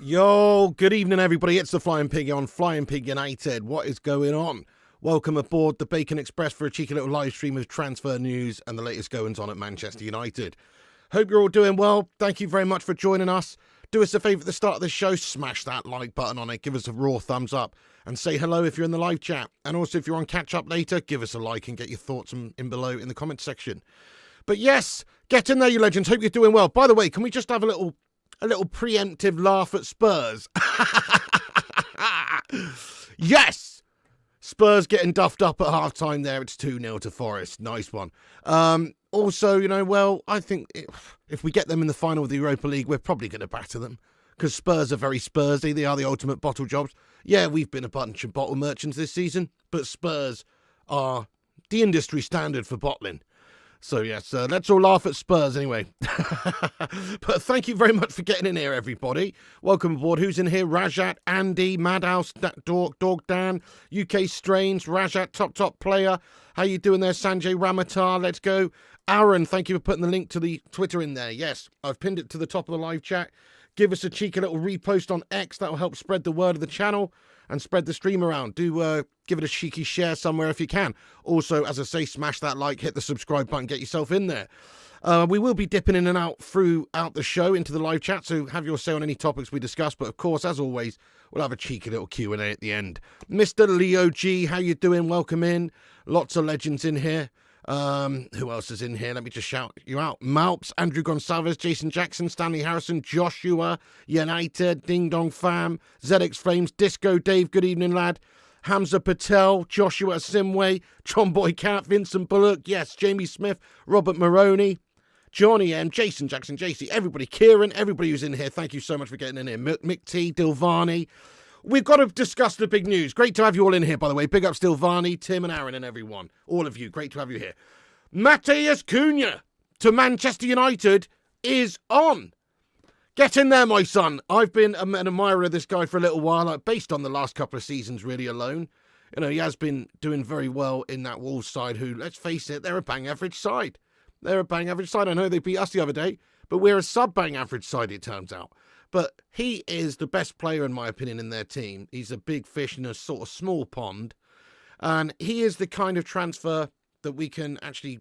Yo, good evening everybody, it's the Flying Pig on Flying Pig United. What is going on? Welcome aboard the Bacon Express for a cheeky little live stream of transfer news and the latest goings on at Manchester United. Hope you're all doing well. Thank you very much for joining us. Do us a favour at the start of the show, smash that like button on it, give us a raw thumbs up and say hello if you're in the live chat. And also if you're on catch up later, give us a like and get your thoughts in below in the comments section. But yes, get in there you legends, hope you're doing well. By the way, can we just have a little preemptive laugh at Spurs? Yes! Spurs getting duffed up at half-time there. It's 2-0 to Forest. Nice one. Also, you know, well, I think if we get them in the final of the Europa League, we're probably going to batter them. Because Spurs are very Spursy. They are the ultimate bottle jobs. Yeah, we've been a bunch of bottle merchants this season, but Spurs are the industry standard for bottling. So, yes, let's all laugh at Spurs anyway. But thank you very much for getting in here, everybody. Welcome aboard. Who's in here? Rajat, Andy, Madhouse, Dog Dan, UK Strange, Rajat, top player. How you doing there, Sanjay Ramatar? Let's go. Aaron, thank you for putting the link to the Twitter in there. Yes, I've pinned it to the top of the live chat. Give us a cheeky little repost on X. That will help spread the word of the channel and spread the stream around. Do give it a cheeky share somewhere if you can. Also, as I say, smash that like, hit the subscribe button, get yourself in there. We will be dipping in and out throughout the show into the live chat, so have your say on any topics we discuss. But of course, as always, we'll have a cheeky little Q&A at the end. Mr. Leo G, how you doing? Welcome in. Lots of legends in here. Who else is in here? Let me just shout you out. Malps, Andrew Gonsalves, Jason Jackson, Stanley Harrison, Joshua, United, Ding Dong Fam, ZX Flames, Disco Dave, good evening lad, Hamza Patel, Joshua Simway, John Boy Cat, Vincent Bullock, yes, Jamie Smith, Robert Maroney, Johnny M, Jason Jackson, JC, everybody, Kieran, everybody who's in here, thank you so much for getting in here. Mick T, Dilvani. We've got to discuss the big news. Great to have you all in here, by the way. Big ups Dilvani, Tim and Aaron and everyone. All of you, great to have you here. Matheus Cunha to Manchester United is on. Get in there, my son. I've been an admirer of this guy for a little while, based on the last couple of seasons really alone. You know, he has been doing very well in that Wolves side who, let's face it, they're a bang average side. They're a bang average side. I know they beat us the other day, but we're a sub-bang average side, it turns out. But he is the best player, in my opinion, in their team. He's a big fish in a sort of small pond. And he is the kind of transfer that we can actually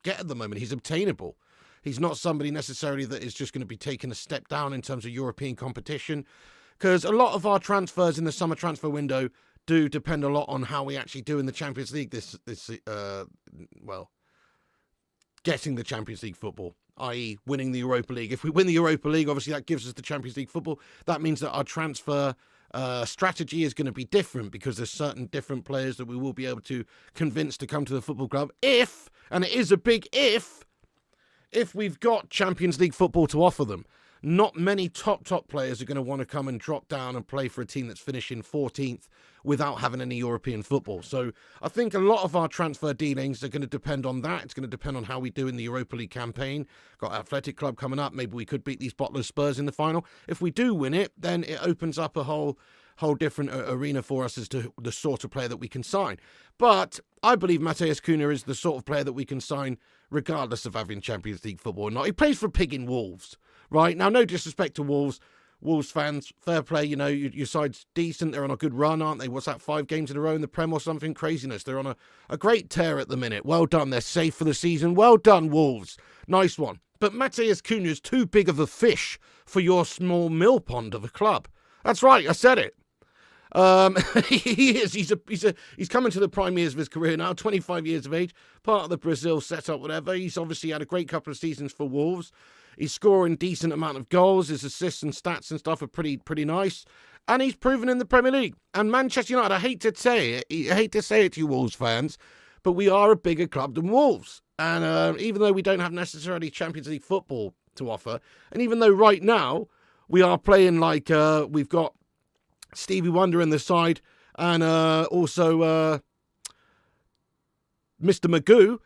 get at the moment. He's obtainable. He's not somebody necessarily that is just going to be taking a step down in terms of European competition. Because a lot of our transfers in the summer transfer window do depend a lot on how we actually do in the Champions League getting the Champions League football, i.e. winning the Europa League. If we win the Europa League, obviously that gives us the Champions League football. That means that our transfer strategy is going to be different because there's certain different players that we will be able to convince to come to the football club if, and it is a big if we've got Champions League football to offer them. Not many top players are going to want to come and drop down and play for a team that's finishing 14th without having any European football. So I think a lot of our transfer dealings are going to depend on that. It's going to depend on how we do in the Europa League campaign. Got Athletic Club coming up. Maybe we could beat these bottlers Spurs in the final. If we do win it, then it opens up a whole different arena for us as to the sort of player that we can sign. But I believe Matheus Cunha is the sort of player that we can sign regardless of having Champions League football or not. He plays for Pig in Wolves. Right, now no disrespect to Wolves fans, fair play, you know, your side's decent, they're on a good run, aren't they? What's that, 5 games in a row in the Prem or something? Craziness, they're on a great tear at the minute. Well done, they're safe for the season, well done Wolves, nice one. But Matheus Cunha's too big of a fish for your small mill pond of a club. That's right, I said it. He is. He's coming to the prime years of his career now. 25 years of age, part of the Brazil setup, whatever. He's obviously had a great couple of seasons for Wolves. He's scoring decent amount of goals. His assists and stats and stuff are pretty nice. And he's proven in the Premier League. And Manchester United, I hate to say it to you Wolves fans, but we are a bigger club than Wolves. And even though we don't have necessarily Champions League football to offer, and even though right now we are playing like we've got Stevie Wonder in the side and also Mr. Magoo,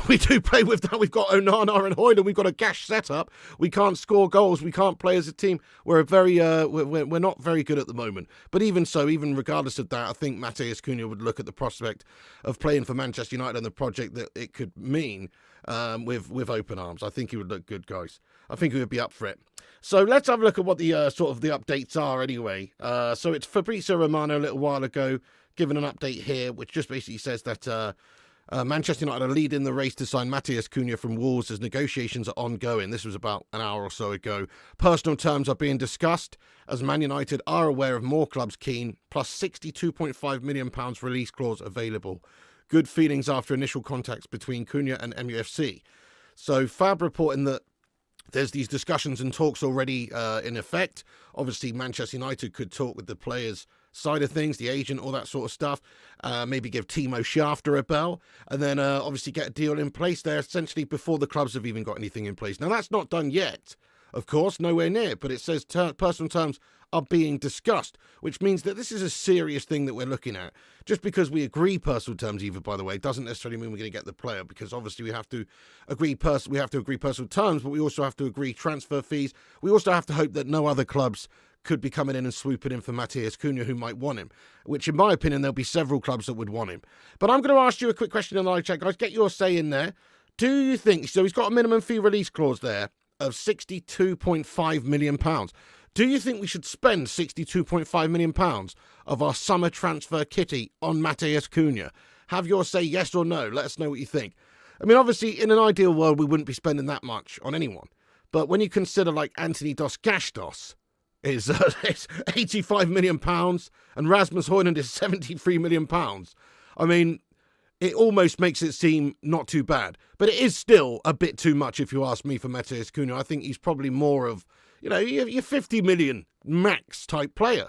we do play with that. We've got Onana and Hoyland. We've got a gash setup. We can't score goals. We can't play as a team. We're we're not very good at the moment. But even so, even regardless of that, I think Matheus Cunha would look at the prospect of playing for Manchester United and the project that it could mean with open arms. I think he would look good, guys. I think he would be up for it. So let's have a look at what the sort of the updates are anyway. So it's Fabrizio Romano a little while ago giving an update here, which just basically says that Manchester United are leading the race to sign Matheus Cunha from Wolves as negotiations are ongoing. This was about an hour or so ago. Personal terms are being discussed as Man United are aware of more clubs keen, plus £62.5 million release clause available. Good feelings after initial contacts between Cunha and MUFC. So Fab reporting that there's these discussions and talks already in effect. Obviously, Manchester United could talk with the players' side of things, the agent, all that sort of stuff. Maybe give Timo Schafter a bell, and then obviously get a deal in place there essentially before the clubs have even got anything in place. Now, that's not done yet, of course, nowhere near, but it says personal terms are being discussed, which means that this is a serious thing that we're looking at. Just because we agree personal terms, either, by the way, doesn't necessarily mean we're going to get the player, because obviously we have to agree personal terms, but we also have to agree transfer fees. We also have to hope that no other clubs could be coming in and swooping in for Matheus Cunha who might want him, which in my opinion there'll be several clubs that would want him. But I'm going to ask you a quick question in the live chat, guys. Get your say in there. Do you think, so he's got a minimum fee release clause there of £62.5 million. Do you think we should spend £62.5 million of our summer transfer kitty on Matheus Cunha? Have your say, yes or no. Let us know what you think. I mean, obviously, in an ideal world, we wouldn't be spending that much on anyone. But when you consider, like, Anthony Dos Gastos is £85 million and Rasmus Højlund is £73 million, I mean, it almost makes it seem not too bad. But it is still a bit too much, if you ask me, for Matheus Cunha. I think he's probably more of, you know, you're 50 million max type player.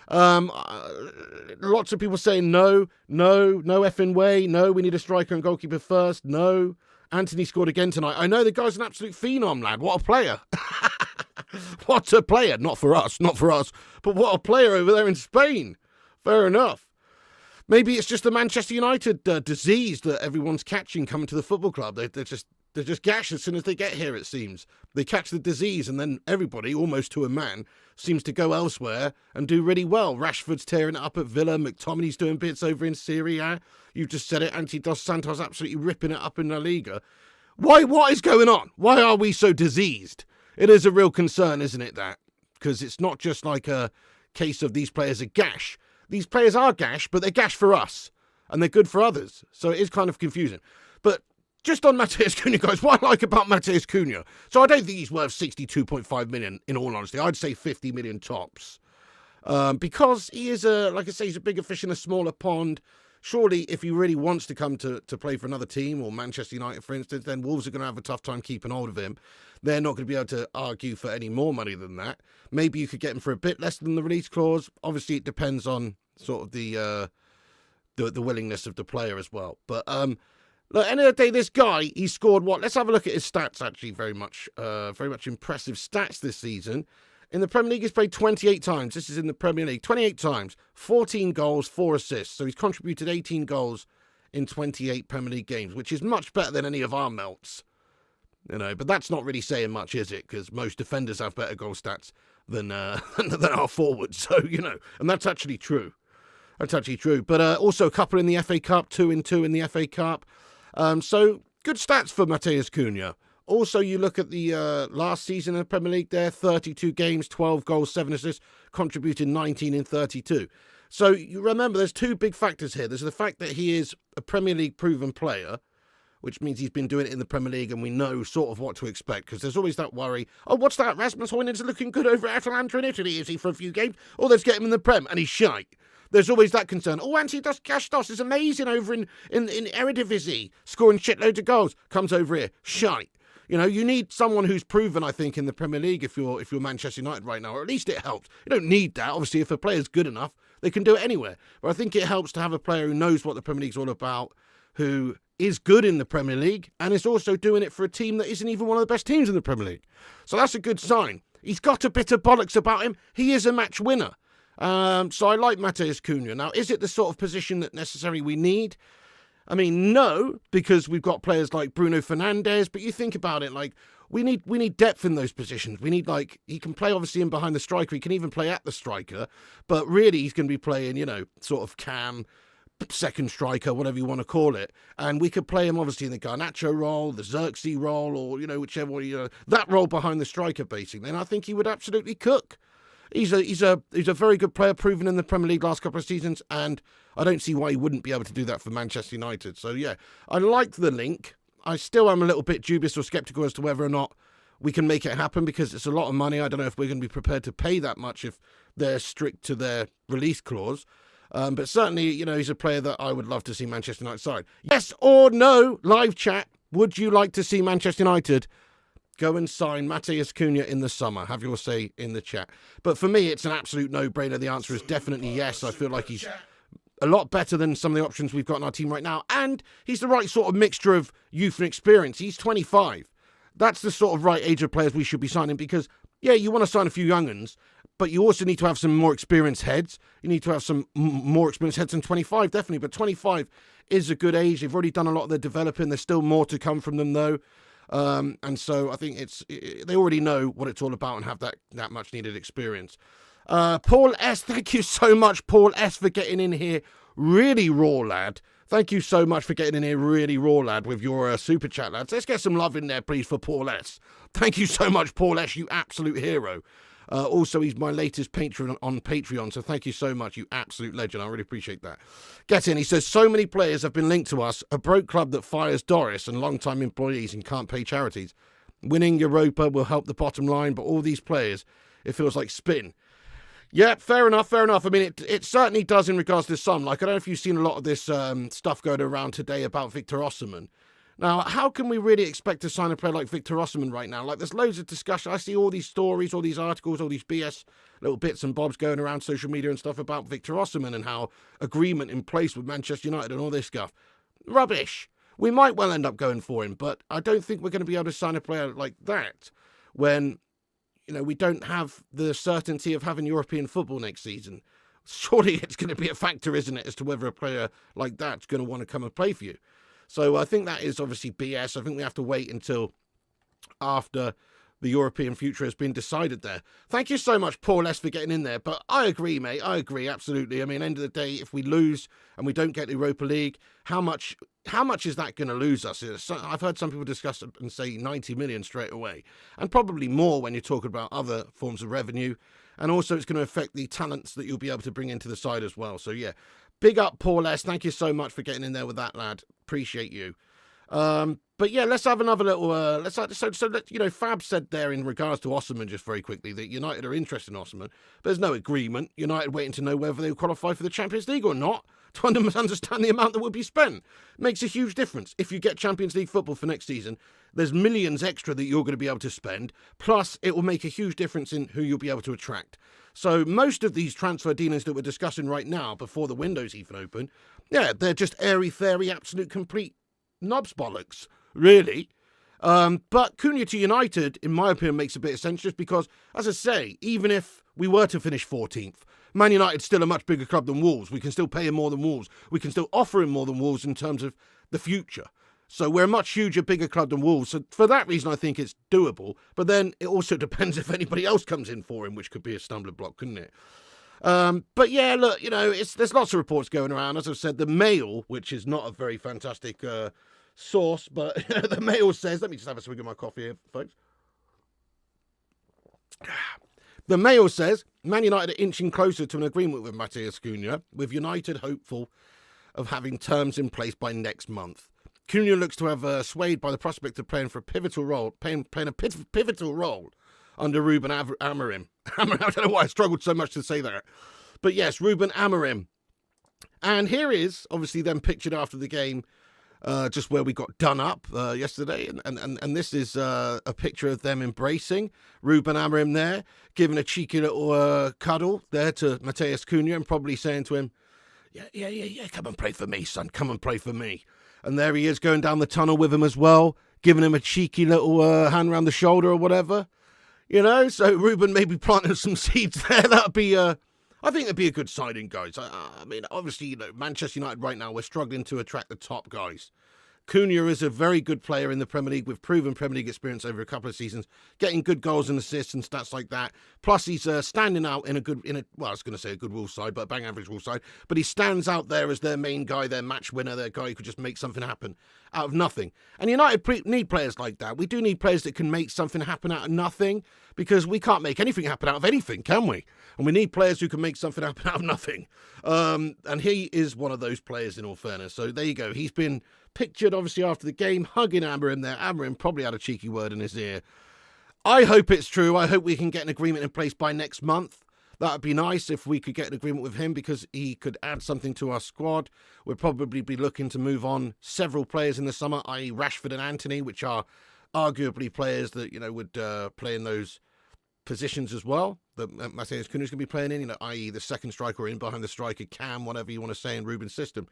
Lots of people saying no effing way. No, we need a striker and goalkeeper first. No. Anthony scored again tonight. I know the guy's an absolute phenom, lad. What a player. What a player. Not for us. But what a player over there in Spain. Fair enough. Maybe it's just the Manchester United disease that everyone's catching coming to the football club. They're just gash as soon as they get here, it seems. They catch the disease and then everybody, almost to a man, seems to go elsewhere and do really well. Rashford's tearing it up at Villa. McTominay's doing bits over in Serie A. You've just said it. Anthony Dos Santos absolutely ripping it up in La Liga. Why? What is going on? Why are we so diseased? It is a real concern, isn't it, that? Because it's not just like a case of these players are gash. These players are gash, but they're gash for us. And they're good for others. So it is kind of confusing. But just on Matheus Cunha, guys, what I like about Matheus Cunha, so I don't think he's worth 62.5 million, in all honesty. I'd say 50 million tops. Because he is like I say, he's a bigger fish in a smaller pond. Surely, if he really wants to come to play for another team, or Manchester United, for instance, then Wolves are going to have a tough time keeping hold of him. They're not going to be able to argue for any more money than that. Maybe you could get him for a bit less than the release clause. Obviously, it depends on sort of the willingness of the player as well. But look, end of the day, this guy, he scored what? Let's have a look at his stats. Actually, very much impressive stats this season. In the Premier League, he's played 28 times. This is in the Premier League. 28 times, 14 goals, 4 assists. So he's contributed 18 goals in 28 Premier League games, which is much better than any of our melts. You know, but that's not really saying much, is it? Because most defenders have better goal stats than our forwards. So, you know, and that's actually true. That's actually true. But also a couple in the FA Cup, 2 in 2 in the FA Cup. So good stats for Matheus Cunha. Also, you look at the last season in the Premier League there, 32 games, 12 goals, 7 assists, contributed 19 in 32. So you remember there's two big factors here. There's the fact that he is a Premier League proven player, which means he's been doing it in the Premier League and we know sort of what to expect, because there's always that worry, oh, what's that? Rasmus Højlund's looking good over at Atalanta in Italy, is he, for a few games? Oh, let's get him in the Prem, and he's shite. There's always that concern. Oh, Antti Gastos is amazing over in Eredivisie, scoring shitloads of goals. Comes over here, shite. You know, you need someone who's proven, I think, in the Premier League if you're Manchester United right now, or at least it helps. You don't need that. Obviously, if a player's good enough, they can do it anywhere. But I think it helps to have a player who knows what the Premier League's all about, who is good in the Premier League, and is also doing it for a team that isn't even one of the best teams in the Premier League. So that's a good sign. He's got a bit of bollocks about him. He is a match winner. So I like Matheus Cunha. Now, is it the sort of position that necessarily we need? I mean, no, because we've got players like Bruno Fernandes, but you think about it, like, we need depth in those positions. We need, like, he can play obviously in behind the striker, he can even play at the striker, but really he's going to be playing, you know, sort of cam, second striker, whatever you want to call it. And we could play him obviously in the Garnacho role, the Xerxes role, or, you know, whichever one, you know, that role behind the striker, basically. And I think he would absolutely cook. He's a very good player, proven in the Premier League last couple of seasons, and I don't see why he wouldn't be able to do that for Manchester United. So yeah, I like the link. I still am a little bit dubious or sceptical as to whether or not we can make it happen, because it's a lot of money. I don't know if we're going to be prepared to pay that much if they're strict to their release clause. But certainly, you know, he's a player that I would love to see Manchester United side. Yes or no, live chat. Would you like to see Manchester United go and sign Matheus Cunha in the summer? Have your say in the chat. But for me, it's an absolute no-brainer. The answer is definitely yes. I feel like he's a lot better than some of the options we've got in our team right now. And he's the right sort of mixture of youth and experience. He's 25. That's the sort of right age of players we should be signing, because, yeah, you want to sign a few young uns, but you also need to have some more experienced heads. You need to have some more experienced heads than 25, definitely. But 25 is a good age. They've already done a lot of their developing. There's still more to come from them, though. And so I think they already know what it's all about and have that much needed experience. Paul S, thank you so much, Paul S, for getting in here. Really raw, lad. Thank you so much for getting in here, really raw, lad, with your super chat, lads. Let's get some love in there, please, for Paul S. Thank you so much, Paul S, you absolute hero. Also, he's my latest patron on Patreon, so thank you so much, you absolute legend. I really appreciate that. Get in. He says, so many players have been linked to us, a broke club that fires Doris and long-time employees and can't pay charities. Winning Europa will help the bottom line, but all these players, it feels like spin. Yeah, fair enough. I mean, it certainly does in regards to some. Like, I don't know if you've seen a lot of this stuff going around today about Victor Osimhen. Now, how can we really expect to sign a player like Victor Osimhen right now? Like, there's loads of discussion. I see all these stories, all these articles, all these BS little bits and bobs going around social media and stuff about Victor Osimhen and how agreement in place with Manchester United and all this stuff. Rubbish. We might well end up going for him, but I don't think we're going to be able to sign a player like that when, you know, we don't have the certainty of having European football next season. Surely it's going to be a factor, isn't it, as to whether a player like that's going to want to come and play for you. So I think that is obviously BS. I think we have to wait until after the European future has been decided there. Thank you so much, Paul S, for getting in there. But I agree, mate. I agree, absolutely. I mean, end of the day, if we lose and we don't get the Europa League, how much is that going to lose us? I've heard some people discuss it and say 90 million straight away. And probably more when you're talking about other forms of revenue. And also it's going to affect the talents that you'll be able to bring into the side as well. So, yeah. Big up, Paul S. Thank you so much for getting in there with that, lad. Appreciate you. But yeah, let's have another little. Fab said there in regards to Osimhen, just very quickly, that United are interested in Osimhen. But there's no agreement. United waiting to know whether they qualify for the Champions League or not to understand the amount that will be spent. Makes a huge difference. If you get Champions League football for next season, there's millions extra that you're going to be able to spend. Plus, it will make a huge difference in who you'll be able to attract. So most of these transfer dealings that we're discussing right now, before the window's even open, yeah, they're just airy-fairy, absolute complete knobs bollocks, really. But Cunha to United, in my opinion, makes a bit of sense just because, as I say, even if we were to finish 14th, Man United's still a much bigger club than Wolves. We can still pay him more than Wolves. We can still offer him more than Wolves in terms of the future. So we're a much huger, bigger club than Wolves. So for that reason, I think it's doable. But then it also depends if anybody else comes in for him, which could be a stumbling block, couldn't it? But yeah, look, there's lots of reports going around. As I've said, the Mail, which is not a very fantastic source, but the Mail says, let me just have a swig of my coffee here, folks. The Mail says, Man United are inching closer to an agreement with Matheus Cunha, with United hopeful of having terms in place by next month. Cunha looks to have swayed by the prospect of playing for a pivotal role, playing a pivotal role under Ruben Amorim. I don't know why I struggled so much to say that. But yes, Ruben Amorim. And here is, obviously, them pictured after the game, just where we got done up yesterday. And this is a picture of them embracing. Ruben Amorim there, giving a cheeky little cuddle there to Matheus Cunha and probably saying to him, yeah, come and play for me, son, come and play for me. And there he is going down the tunnel with him as well, giving him a cheeky little hand around the shoulder or whatever. You know, so Ruben maybe planting some seeds there. That'd be, I think it'd be a good signing, guys. I mean, obviously, you know, Manchester United right now, we're struggling to attract the top guys. Cunha is a very good player in the Premier League with proven Premier League experience over a couple of seasons, getting good goals and assists and stats like that. Plus, he's standing out in well, I was going to say a good Wolves side, but a bang average Wolves side. But he stands out there as their main guy, their match winner, their guy who could just make something happen out of nothing. And United need players like that. We do need players that can make something happen out of nothing, because we can't make anything happen out of anything, can we? And we need players who can make something happen out of nothing. And he is one of those players, in all fairness. So there you go. He's been pictured, obviously, after the game, hugging Amorim there. Amorim probably had a cheeky word in his ear. I hope it's true. I hope we can get an agreement in place by next month. That would be nice if we could get an agreement with him, because he could add something to our squad. We'll probably be looking to move on several players in the summer, i.e. Rashford and Antony, which are arguably players that, you know, would play in those positions as well, that Matheus Cunha is going to be playing in, you know, i.e. the second striker or in behind the striker, cam, whatever you want to say in Ruben's system.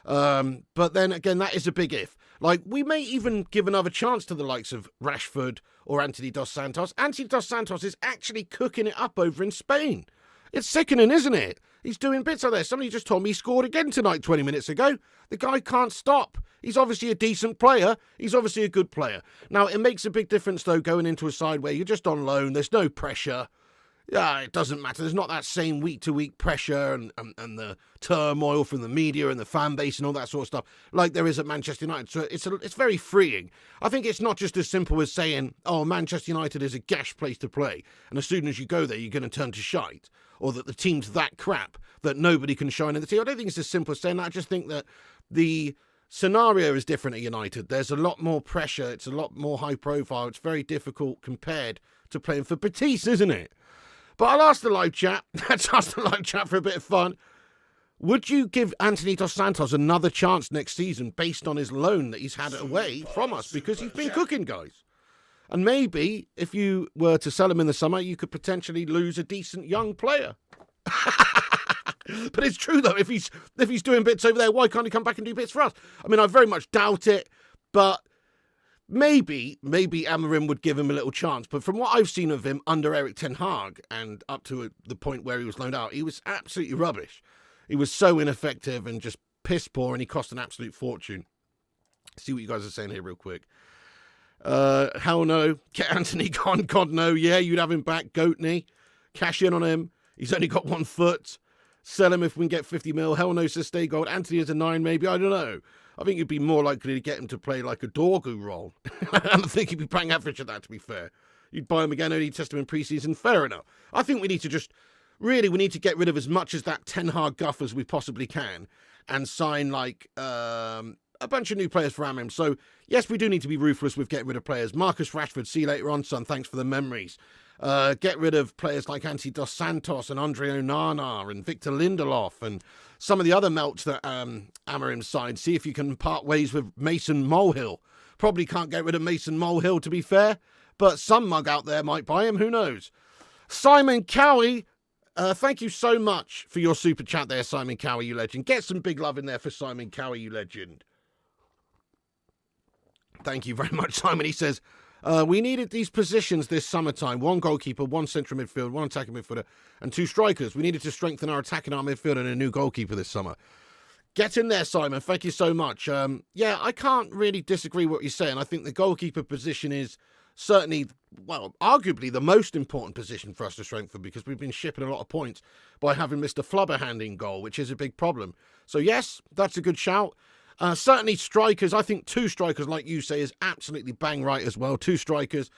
But then again, that is a big if. Like, we may even give another chance to the likes of Rashford or Anthony Dos Santos. Anthony Dos Santos is actually cooking it up over in Spain. It's sickening, isn't it? He's doing bits out there. Somebody just told me he scored again tonight 20 minutes ago. The guy can't stop. He's obviously a decent player. He's obviously a good player. Now, it makes a big difference, though, going into a side where you're just on loan. There's no pressure. Yeah, it doesn't matter. There's not that same week-to-week pressure and the turmoil from the media and the fan base and all that sort of stuff like there is at Manchester United. So it's very freeing. I think it's not just as simple as saying, oh, Manchester United is a gash place to play, and as soon as you go there, you're going to turn to shite, or that the team's that crap that nobody can shine in the team. I don't think it's as simple as saying that. I just think that the scenario is different at United. There's a lot more pressure. It's a lot more high profile. It's very difficult compared to playing for Betis, isn't it? But I'll ask the live chat. Let's ask the live chat for a bit of fun. Would you give Anthony Dos Santos another chance next season based on his loan that he's had away from us? Because he's been cooking, guys. And maybe if you were to sell him in the summer, you could potentially lose a decent young player. But it's true, though. If he's doing bits over there, why can't he come back and do bits for us? I mean, I very much doubt it, but maybe Amorim would give him a little chance. But from what I've seen of him under Erik ten Hag and up to the point where he was loaned out, he was absolutely rubbish. He was so ineffective and just piss poor, and he cost an absolute fortune. See what you guys are saying here real quick. Hell no. Get Anthony gone. God no. Yeah, you'd have him back. Goatney. Cash in on him. He's only got 1 foot. Sell him if we can get 50 mil. Hell no, so stay gold. Anthony is a 9 maybe. I don't know. I think you'd be more likely to get him to play like a Dorgu role. I don't think he'd be paying average at that, to be fair. You'd buy him again, only test him in pre-season. Fair enough. I think we need to just, really, we need to get rid of as much as that ten Hag guff as we possibly can and sign like a bunch of new players for Amorim. So, yes, we do need to be ruthless with getting rid of players. Marcus Rashford, see you later on, son. Thanks for the memories. Get rid of players like Anthony Dos Santos and Andre Onana and Victor Lindelof and some of the other melts that Amorim signed. See if you can part ways with Mason Molehill. Probably can't get rid of Mason Molehill, to be fair, but some mug out there might buy him. Who knows? Simon Cowie, thank you so much for your super chat there, Simon Cowie, you legend. Get some big love in there for Simon Cowie, you legend. Thank you very much, Simon. He says, we needed these positions this summertime. 1 goalkeeper, 1 central midfield, 1 attacking midfielder, and 2 strikers. We needed to strengthen our attack and our midfield and a new goalkeeper this summer. Get in there, Simon. Thank you so much. Yeah, I can't really disagree with what you're saying. I think the goalkeeper position is certainly, well, arguably the most important position for us to strengthen, because we've been shipping a lot of points by having Mr. Flubberhand in goal, which is a big problem. So, yes, that's a good shout. Certainly strikers, I think 2 strikers, like you say, is absolutely bang right as well. 2 strikers,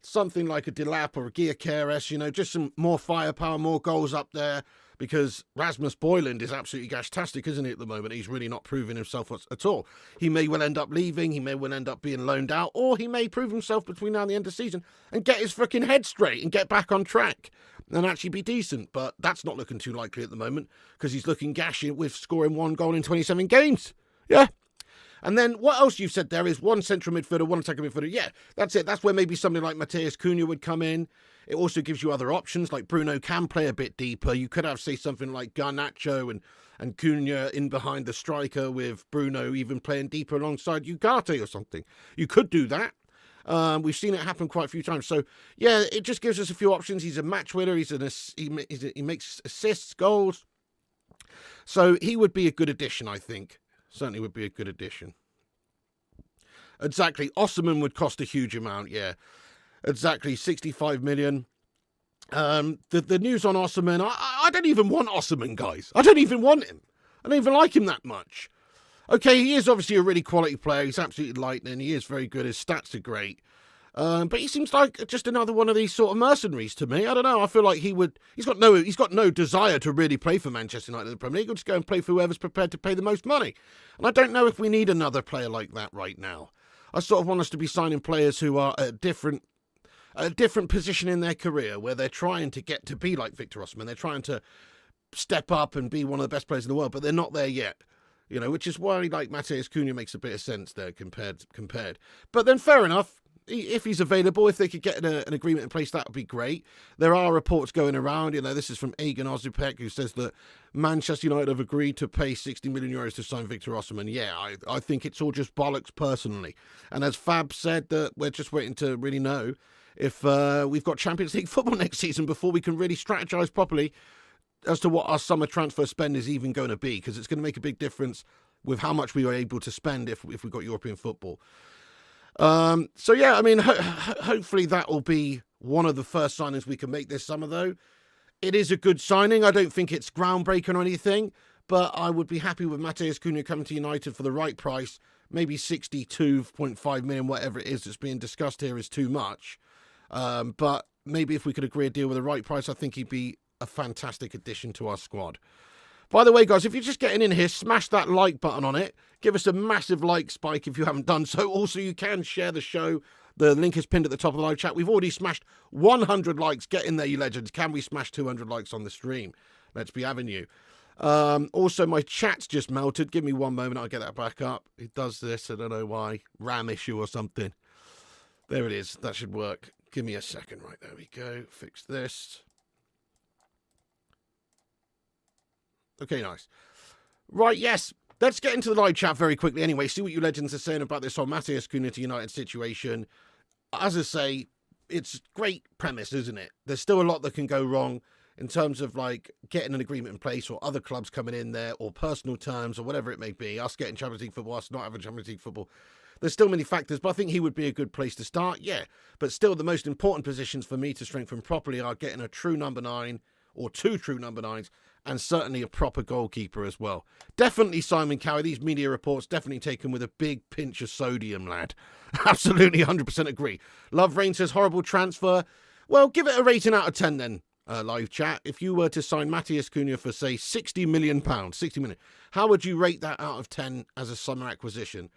something like a Delap or a Gyökeres, you know, just some more firepower, more goals up there, because Rasmus Boyland is absolutely gashtastic, isn't he, at the moment? He's really not proving himself at all. He may well end up leaving, he may well end up being loaned out, or he may prove himself between now and the end of the season and get his freaking head straight and get back on track and actually be decent. But that's not looking too likely at the moment because he's looking gashy with scoring 1 goal in 27 games. Yeah. And then what else you've said there is 1 central midfielder, 1 attacking midfielder. Yeah, that's it. That's where maybe somebody like Matheus Cunha would come in. It also gives you other options, like Bruno can play a bit deeper. You could have, say, something like Garnacho and Cunha in behind the striker with Bruno even playing deeper alongside Ugarte or something. You could do that. We've seen it happen quite a few times. So, yeah, it just gives us a few options. He's a match winner. He makes assists, goals. So he would be a good addition, I think. Certainly would be a good addition. Exactly. Osimhen would cost a huge amount, yeah. Exactly, 65 million. The news on Osimhen, I don't even want Osimhen, guys. I don't even want him. I don't even like him that much. Okay, he is obviously a really quality player. He's absolutely lightning. He is very good. His stats are great. But he seems like just another one of these sort of mercenaries to me. I don't know. I feel like he's got no desire to really play for Manchester United in the Premier League. He'll just go and play for whoever's prepared to pay the most money. And I don't know if we need another player like that right now. I sort of want us to be signing players who are at a different position in their career where they're trying to get to be like Victor Osimhen. They're trying to step up and be one of the best players in the world, but they're not there yet. You know, which is why like Matheus Cunha makes a bit of sense there compared. But then fair enough. If he's available, if they could get an agreement in place, that would be great. There are reports going around, this is from Egan Ozupek, who says that Manchester United have agreed to pay 60 million euros to sign Victor Osimhen. Yeah, I think it's all just bollocks personally. And as Fab said, that we're just waiting to really know if we've got Champions League football next season before we can really strategise properly as to what our summer transfer spend is even going to be, because it's going to make a big difference with how much we are able to spend if we got European football. So yeah, I mean, hopefully that will be one of the first signings we can make this summer, though. It is a good signing. I don't think it's groundbreaking or anything, but I would be happy with Matheus Cunha coming to United for the right price. Maybe 62.5 million, whatever it is that's being discussed here, is too much. But maybe if we could agree a deal with the right price, I think he'd be a fantastic addition to our squad. By the way, guys, if you're just getting in here, smash that like button on it. Give us a massive like spike if you haven't done so. Also, you can share the show. The link is pinned at the top of the live chat. We've already smashed 100 likes. Get in there, you legends. Can we smash 200 likes on the stream? Let's be having you. Also, my chat's just melted. Give me one moment. I'll get that back up. It does this. I don't know why. RAM issue or something. There it is. That should work. Give me a second. Right, there we go. Fix this. Okay, nice. Right, yes. Let's get into the live chat very quickly anyway. See what you legends are saying about this whole Matheus Cunha to United situation. As I say, it's great premise, isn't it? There's still a lot that can go wrong in terms of like getting an agreement in place or other clubs coming in there or personal terms or whatever it may be. Us getting Champions League football, us not having Champions League football. There's still many factors, but I think he would be a good place to start. Yeah, but still the most important positions for me to strengthen properly are getting a true number 9 or 2 true number 9s. And certainly a proper goalkeeper as well. Definitely Simon Cowie. These media reports definitely taken with a big pinch of sodium, lad. Absolutely 100% agree. Love Rain says horrible transfer. Well, give it a rating out of 10 then, live chat. If you were to sign Matheus Cunha for, say, £60 million, 60 million, how would you rate that out of 10 as a summer acquisition?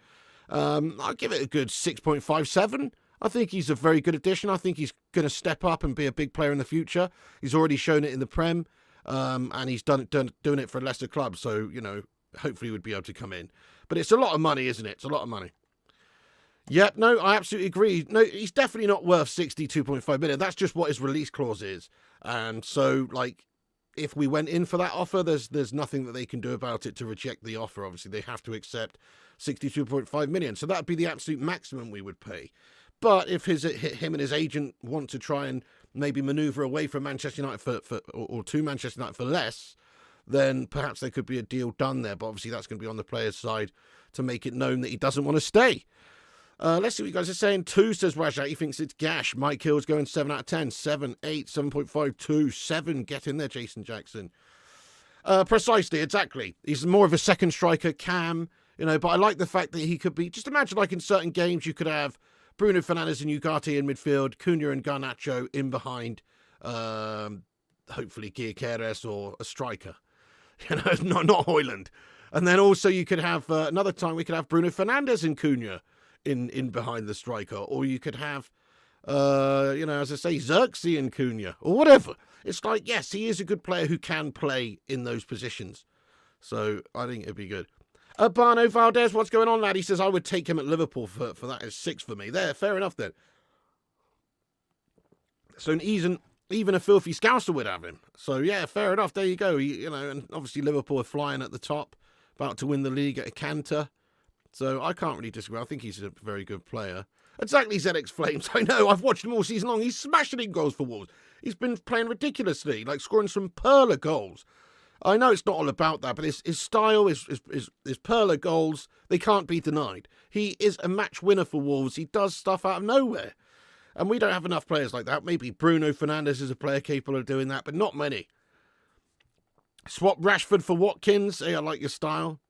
I'll give it a good 6.57. I think he's a very good addition. I think he's going to step up and be a big player in the future. He's already shown it in the Prem. And he's doing it for a lesser club, so, hopefully he would be able to come in. But it's a lot of money, isn't it? It's a lot of money. Yep, no, I absolutely agree. No, he's definitely not worth 62.5 million. That's just what his release clause is. And so, if we went in for that offer, there's nothing that they can do about it to reject the offer. Obviously, they have to accept 62.5 million. So that'd be the absolute maximum we would pay. But if him and his agent want to try and maybe manoeuvre away from Manchester United or to Manchester United for less, then perhaps there could be a deal done there. But obviously that's going to be on the player's side to make it known that he doesn't want to stay. Let's see what you guys are saying. 2 says Rajat. He thinks it's gash. Mike Hill's going 7 out of 10. 7, 8, 7.52, 7. Get in there, Jason Jackson. Precisely, exactly. He's more of a second striker, Cam, but I like the fact that he could be, just imagine like in certain games you could have Bruno Fernandes and Ugarte in midfield, Cunha and Garnacho in behind hopefully Gyökeres or a striker. Not Højlund. And then also you could have another time we could have Bruno Fernandes and Cunha in behind the striker, or you could have as I say, Xerxes and Cunha or whatever. It's like, yes, he is a good player who can play in those positions. So I think it'd be good. Urbano Valdez, what's going on, lad? He says I would take him at Liverpool for that is 6 for me. There, fair enough then. So even a filthy Scouser would have him. So yeah, fair enough. There you go. And obviously Liverpool are flying at the top, about to win the league at a canter. So I can't really disagree. I think he's a very good player. Exactly, ZX Flames. I know. I've watched him all season long. He's smashing in goals for Wolves. He's been playing ridiculously, like scoring some perler goals. I know it's not all about that, but his style, his perler goals, they can't be denied. He is a match winner for Wolves. He does stuff out of nowhere. And we don't have enough players like that. Maybe Bruno Fernandes is a player capable of doing that, but not many. Swap Rashford for Watkins. Hey, I like your style.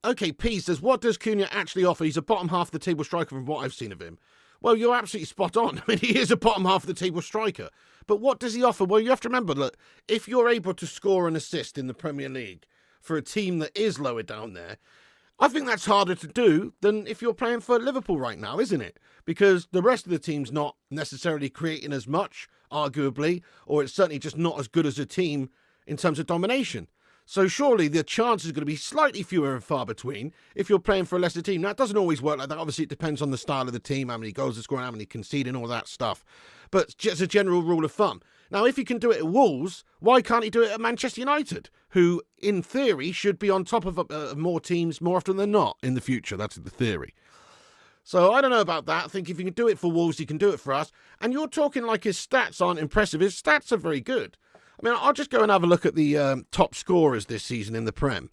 Okay, P says, what does Cunha actually offer? He's a bottom half of the table striker from what I've seen of him. Well, you're absolutely spot on. I mean, he is a bottom half of the table striker. But what does he offer? Well, you have to remember, look, if you're able to score an assist in the Premier League for a team that is lower down there, I think that's harder to do than if you're playing for Liverpool right now, isn't it? Because the rest of the team's not necessarily creating as much, arguably, or it's certainly just not as good as a team in terms of domination. So surely the chances are going to be slightly fewer and far between if you're playing for a lesser team. Now, it doesn't always work like that. Obviously, it depends on the style of the team, how many goals they're scoring, how many conceding, all that stuff. But just a general rule of thumb. Now, if he can do it at Wolves, why can't he do it at Manchester United, who, in theory, should be on top of more teams more often than not in the future? That's the theory. So I don't know about that. I think if he can do it for Wolves, he can do it for us. And you're talking like his stats aren't impressive. His stats are very good. I mean, I'll just go and have a look at the top scorers this season in the Prem.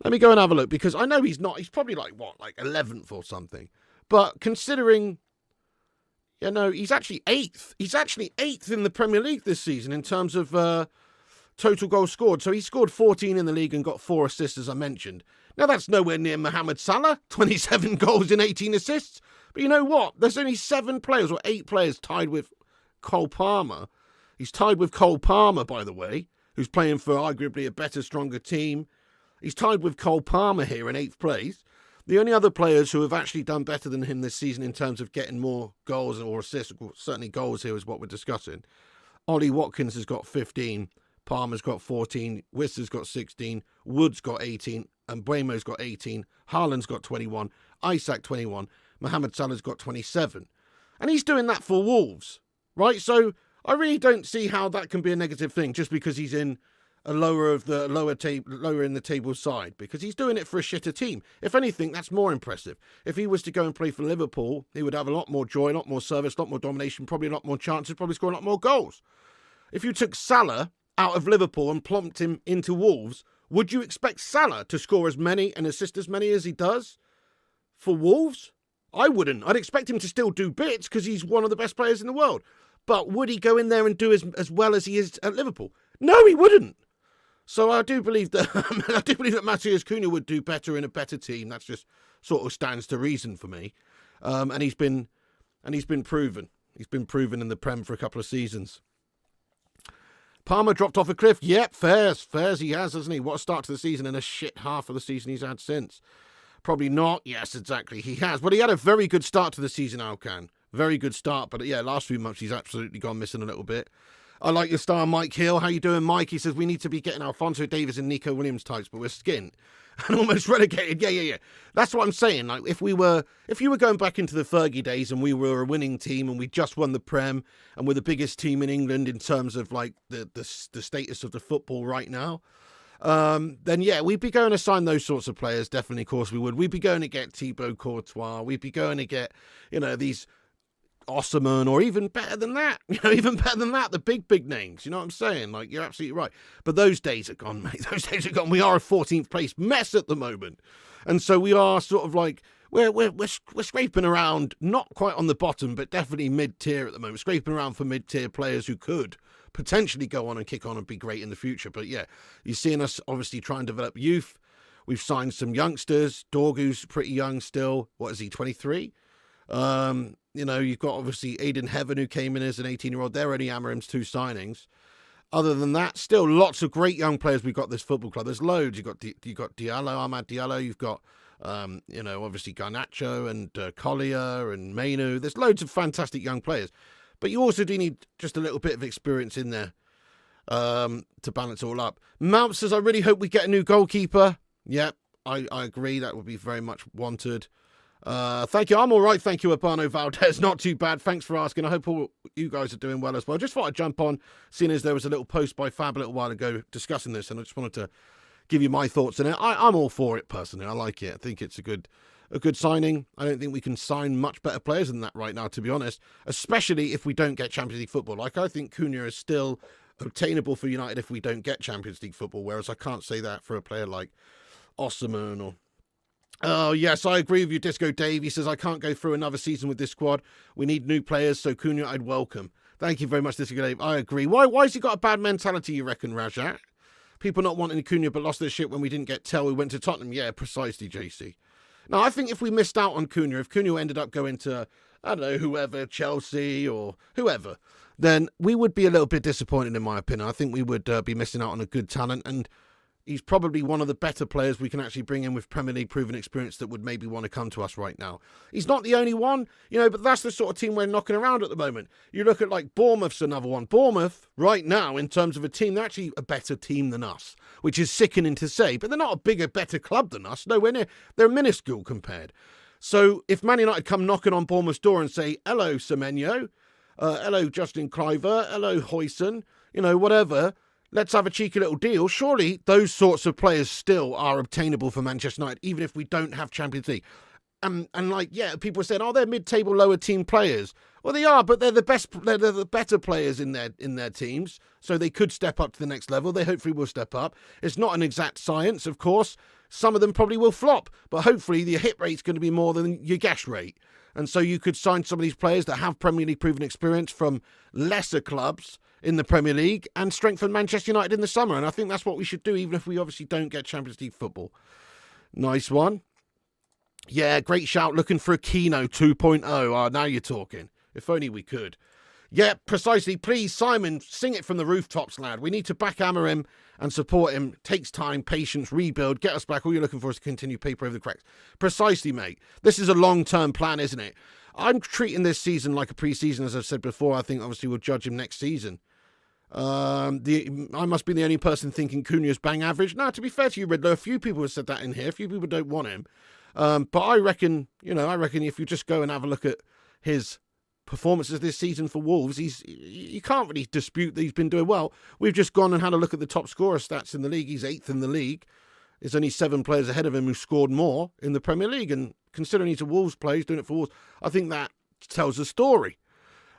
Let me go and have a look, because I know he's not. He's probably like 11th or something. But considering, he's actually 8th. He's actually 8th in the Premier League this season in terms of total goals scored. So he scored 14 in the league and got 4 assists, as I mentioned. Now, that's nowhere near Mohamed Salah, 27 goals and 18 assists. But you know what? There's only 7 players or 8 players tied with Cole Palmer. He's tied with Cole Palmer, by the way, who's playing for arguably a better, stronger team. He's tied with Cole Palmer here in 8th place. The only other players who have actually done better than him this season in terms of getting more goals or assists, certainly goals here is what we're discussing. Ollie Watkins has got 15, Palmer's got 14, Wissa's got 16, Wood's got 18, and Buemo's got 18, Haaland's got 21, Isak 21, Mohamed Salah's got 27. And he's doing that for Wolves, right? So I really don't see how that can be a negative thing just because he's in a lower in the table side, because he's doing it for a shitter team. If anything, that's more impressive. If he was to go and play for Liverpool, he would have a lot more joy, a lot more service, a lot more domination, probably a lot more chances, probably score a lot more goals. If you took Salah out of Liverpool and plumped him into Wolves, would you expect Salah to score as many and assist as many as he does for Wolves? I wouldn't. I'd expect him to still do bits because he's one of the best players in the world. But would he go in there and do as well as he is at Liverpool? No, he wouldn't. So I do believe that Matheus Cunha would do better in a better team. That's just sort of stands to reason for me. And he's been proven. He's been proven in the Prem for a couple of seasons. Palmer dropped off a cliff. Yep, fairs he has, hasn't he? What a start to the season and a shit half of the season he's had since. Probably not. Yes, exactly. He has. But he had a very good start to the season, Alcan. Very good start. But yeah, last few months he's absolutely gone missing a little bit. I like your star, Mike Hill. How you doing, Mike? He says, we need to be getting Alphonso Davies and Nico Williams types, but we're skint and almost relegated. Yeah. That's what I'm saying. Like, if you were going back into the Fergie days and we were a winning team and we just won the Prem and we're the biggest team in England in terms of like the status of the football right now, then yeah, we'd be going to sign those sorts of players. Definitely, of course we would. We'd be going to get Thibaut Courtois. We'd be going to get, these Osimhen, or even better than that, the big names. You know what I'm saying? Like, you're absolutely right. But those days are gone, mate. Those days are gone. We are a 14th place mess at the moment, and so we are sort of like we're scraping around, not quite on the bottom, but definitely mid-tier at the moment. Scraping around for mid-tier players who could potentially go on and kick on and be great in the future. But yeah, you're seeing us obviously try and develop youth. We've signed some youngsters. Dorgu's pretty young still. What is he? 23. You've got obviously Aiden Heaven, who came in as an 18-year-old. They're only Amorim's 2 signings. Other than that, still lots of great young players we've got this football club. There's loads. You've got Diallo, Amad Diallo. You've got, obviously Garnacho and Collier and Mainu. There's loads of fantastic young players. But you also do need just a little bit of experience in there to balance it all up. Mount says, I really hope we get a new goalkeeper. Yep, I agree. That would be very much wanted. Thank you. I'm all right. Thank you, Urbano Valdez. Not too bad. Thanks for asking. I hope all you guys are doing well as well. Just thought I'd jump on, seeing as there was a little post by Fab a little while ago discussing this, and I just wanted to give you my thoughts on it. I'm all for it personally. I like it. I think it's a good signing. I don't think we can sign much better players than that right now, to be honest, especially if we don't get Champions League football. Like, I think Cunha is still obtainable for United if we don't get Champions League football, whereas I can't say that for a player like Osimhen or... Oh, yes, I agree with you, Disco Dave. He says, I can't go through another season with this squad. We need new players, so Cunha I'd welcome. Thank you very much, Disco Dave. I agree. Why has he got a bad mentality, you reckon, Rajat? People not wanting Cunha but lost their shit when we didn't get Tell. We went to Tottenham. Yeah, precisely, JC. Now, I think if we missed out on Cunha, if Cunha ended up going to, I don't know, whoever, Chelsea or whoever, then we would be a little bit disappointed, in my opinion. I think we would be missing out on a good talent, and he's probably one of the better players we can actually bring in with Premier League proven experience that would maybe want to come to us right now. He's not the only one, but that's the sort of team we're knocking around at the moment. You look at, like, Bournemouth's another one. Bournemouth, right now, in terms of a team, they're actually a better team than us, which is sickening to say, but they're not a bigger, better club than us. Nowhere near. They're minuscule compared. So if Man United come knocking on Bournemouth's door and say, hello, Semenyo, hello, Justin Kluivert, hello, Huijsen, whatever, let's have a cheeky little deal. Surely those sorts of players still are obtainable for Manchester United, even if we don't have Champions League. And people are saying, they're mid-table, lower team players. Well, they are, but they're the best. They're the better players in their teams, so they could step up to the next level. They hopefully will step up. It's not an exact science, of course. Some of them probably will flop, but hopefully the hit rate's going to be more than your gash rate. And so you could sign some of these players that have Premier League proven experience from lesser clubs in the Premier League and strengthen Manchester United in the summer. And I think that's what we should do, even if we obviously don't get Champions League football. Nice one. Yeah, great shout. Looking for a Keno 2.0. Oh, now you're talking. If only we could. Yeah, precisely. Please, Simon, sing it from the rooftops, lad. We need to back Amorim and support him. Takes time, patience, rebuild, get us back. All you're looking for is to continue paper over the cracks. Precisely, mate. This is a long-term plan, isn't it? I'm treating this season like a pre-season, as I've said before. I think, obviously, we'll judge him next season. I must be the only person thinking Cunha's bang average. Now, to be fair to you, Riddler, a few people have said that in here. A few people don't want him. But I reckon if you just go and have a look at his performances this season for Wolves, you can't really dispute that he's been doing well. We've just gone and had a look at the top scorer stats in the league. He's 8th in the league. There's only 7 players ahead of him who scored more in the Premier League. And considering he's a Wolves player, he's doing it for Wolves, I think that tells a story.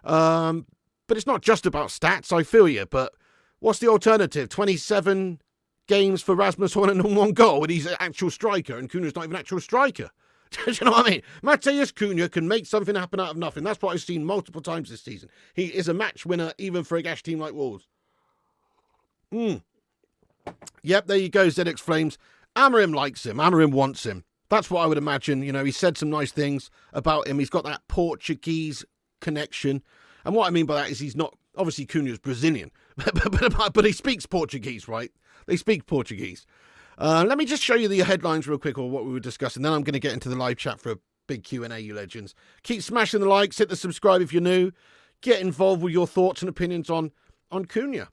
But it's not just about stats, I feel you. But what's the alternative? 27 games for Rasmus Højlund and 1 goal, and he's an actual striker, and Cunha's not even an actual striker. Do you know what I mean? Matheus Cunha can make something happen out of nothing. That's what I've seen multiple times this season. He is a match winner, even for a gash team like Wolves. Yep, there you go, ZX Flames. Amorim likes him. Amorim wants him. That's what I would imagine. He said some nice things about him. He's got that Portuguese connection. And what I mean by that is he's not... Obviously, Cunha's Brazilian. But he speaks Portuguese, right? They speak Portuguese. Let me just show you the headlines real quick, or what we were discussing. Then I'm going to get into the live chat for a big Q&A, you legends. Keep smashing the likes, hit the subscribe if you're new. Get involved with your thoughts and opinions on Cunha.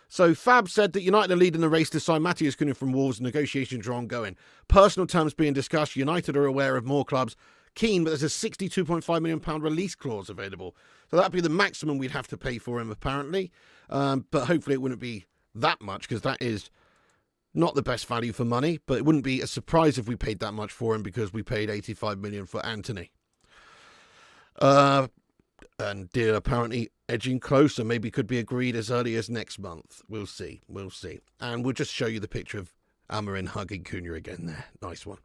So Fab said that United are leading the race to sign Matheus Cunha from Wolves. Negotiations are ongoing. Personal terms being discussed. United are aware of more clubs keen, but there's a £62.5 million release clause available. So that'd be the maximum we'd have to pay for him, apparently. But hopefully it wouldn't be that much, because that is not the best value for money. But it wouldn't be a surprise if we paid that much for him, because we paid 85 million for Anthony. And deal apparently edging closer. Maybe could be agreed as early as next month. We'll see. And we'll just show you the picture of Amorim hugging Cunha again there. Nice one.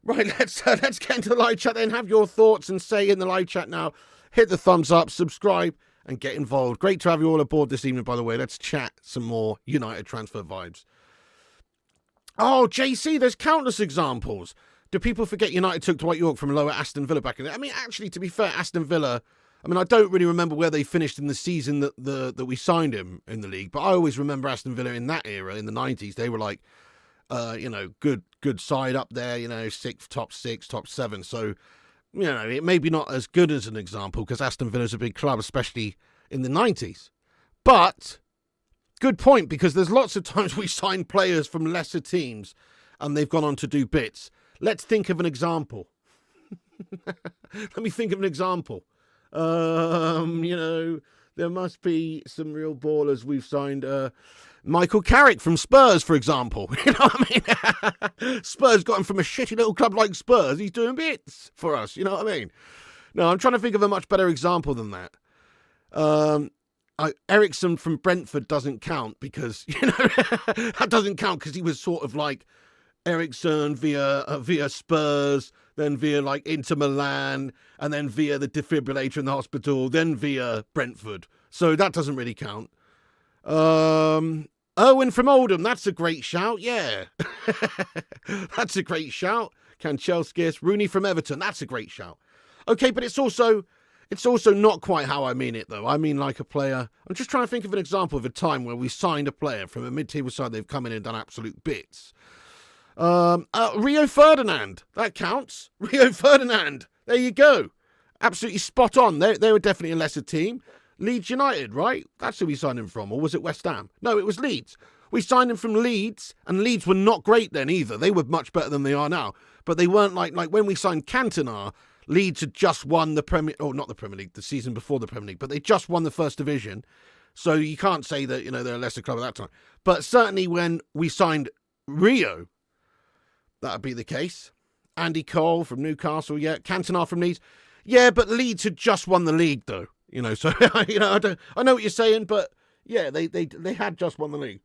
Right, let's get into the live chat then. Have your thoughts and say in the live chat now. Hit the thumbs up, subscribe, and get involved. Great to have you all aboard this evening, by the way. Let's chat some more United transfer vibes. Oh, JC, there's countless examples. Do people forget United took Dwight York from lower Aston Villa back in there? I mean, actually, to be fair, Aston Villa, I mean, I don't really remember where they finished in the season that we signed him in the league, but I always remember Aston Villa in that era, in the 90s. They were like, good side up there, top six, top seven. So, it may be not as good as an example because Aston Villa's a big club, especially in the 90s. But, good point, because there's lots of times we sign players from lesser teams and they've gone on to do bits. Let's think of an example. Let me think of an example. There must be some real ballers we've signed. Michael Carrick from Spurs, for example. You know what I mean? Spurs got him from a shitty little club like Spurs. He's doing bits for us. You know what I mean? No, I'm trying to think of a much better example than that. Ericsson from Brentford doesn't count because, that doesn't count because he was sort of like Ericsson via Spurs, then via like Inter Milan, and then via the defibrillator in the hospital, then via Brentford. So that doesn't really count. Owen from Oldham, that's a great shout, yeah. That's a great shout. Kanchelskis, Rooney from Everton, that's a great shout. Okay, but it's also not quite how I mean it, though. I mean like a player. I'm just trying to think of an example of a time where we signed a player from a mid-table side. They've come in and done absolute bits. Rio Ferdinand, that counts. Rio Ferdinand, there you go. Absolutely spot on. They were definitely a lesser team. Leeds United, right? That's who we signed him from. Or was it West Ham? No, it was Leeds. We signed him from Leeds, and Leeds were not great then either. They were much better than they are now. But they weren't like when we signed Cantona, Leeds had just won the not the Premier League, the season before the Premier League, but they just won the First Division. So you can't say that, they're a lesser club at that time. But certainly when we signed Rio, that would be the case. Andy Cole from Newcastle, yeah. Cantona from Leeds. Yeah, but Leeds had just won the league, though. So, I know what you're saying, but, yeah, they had just won the league.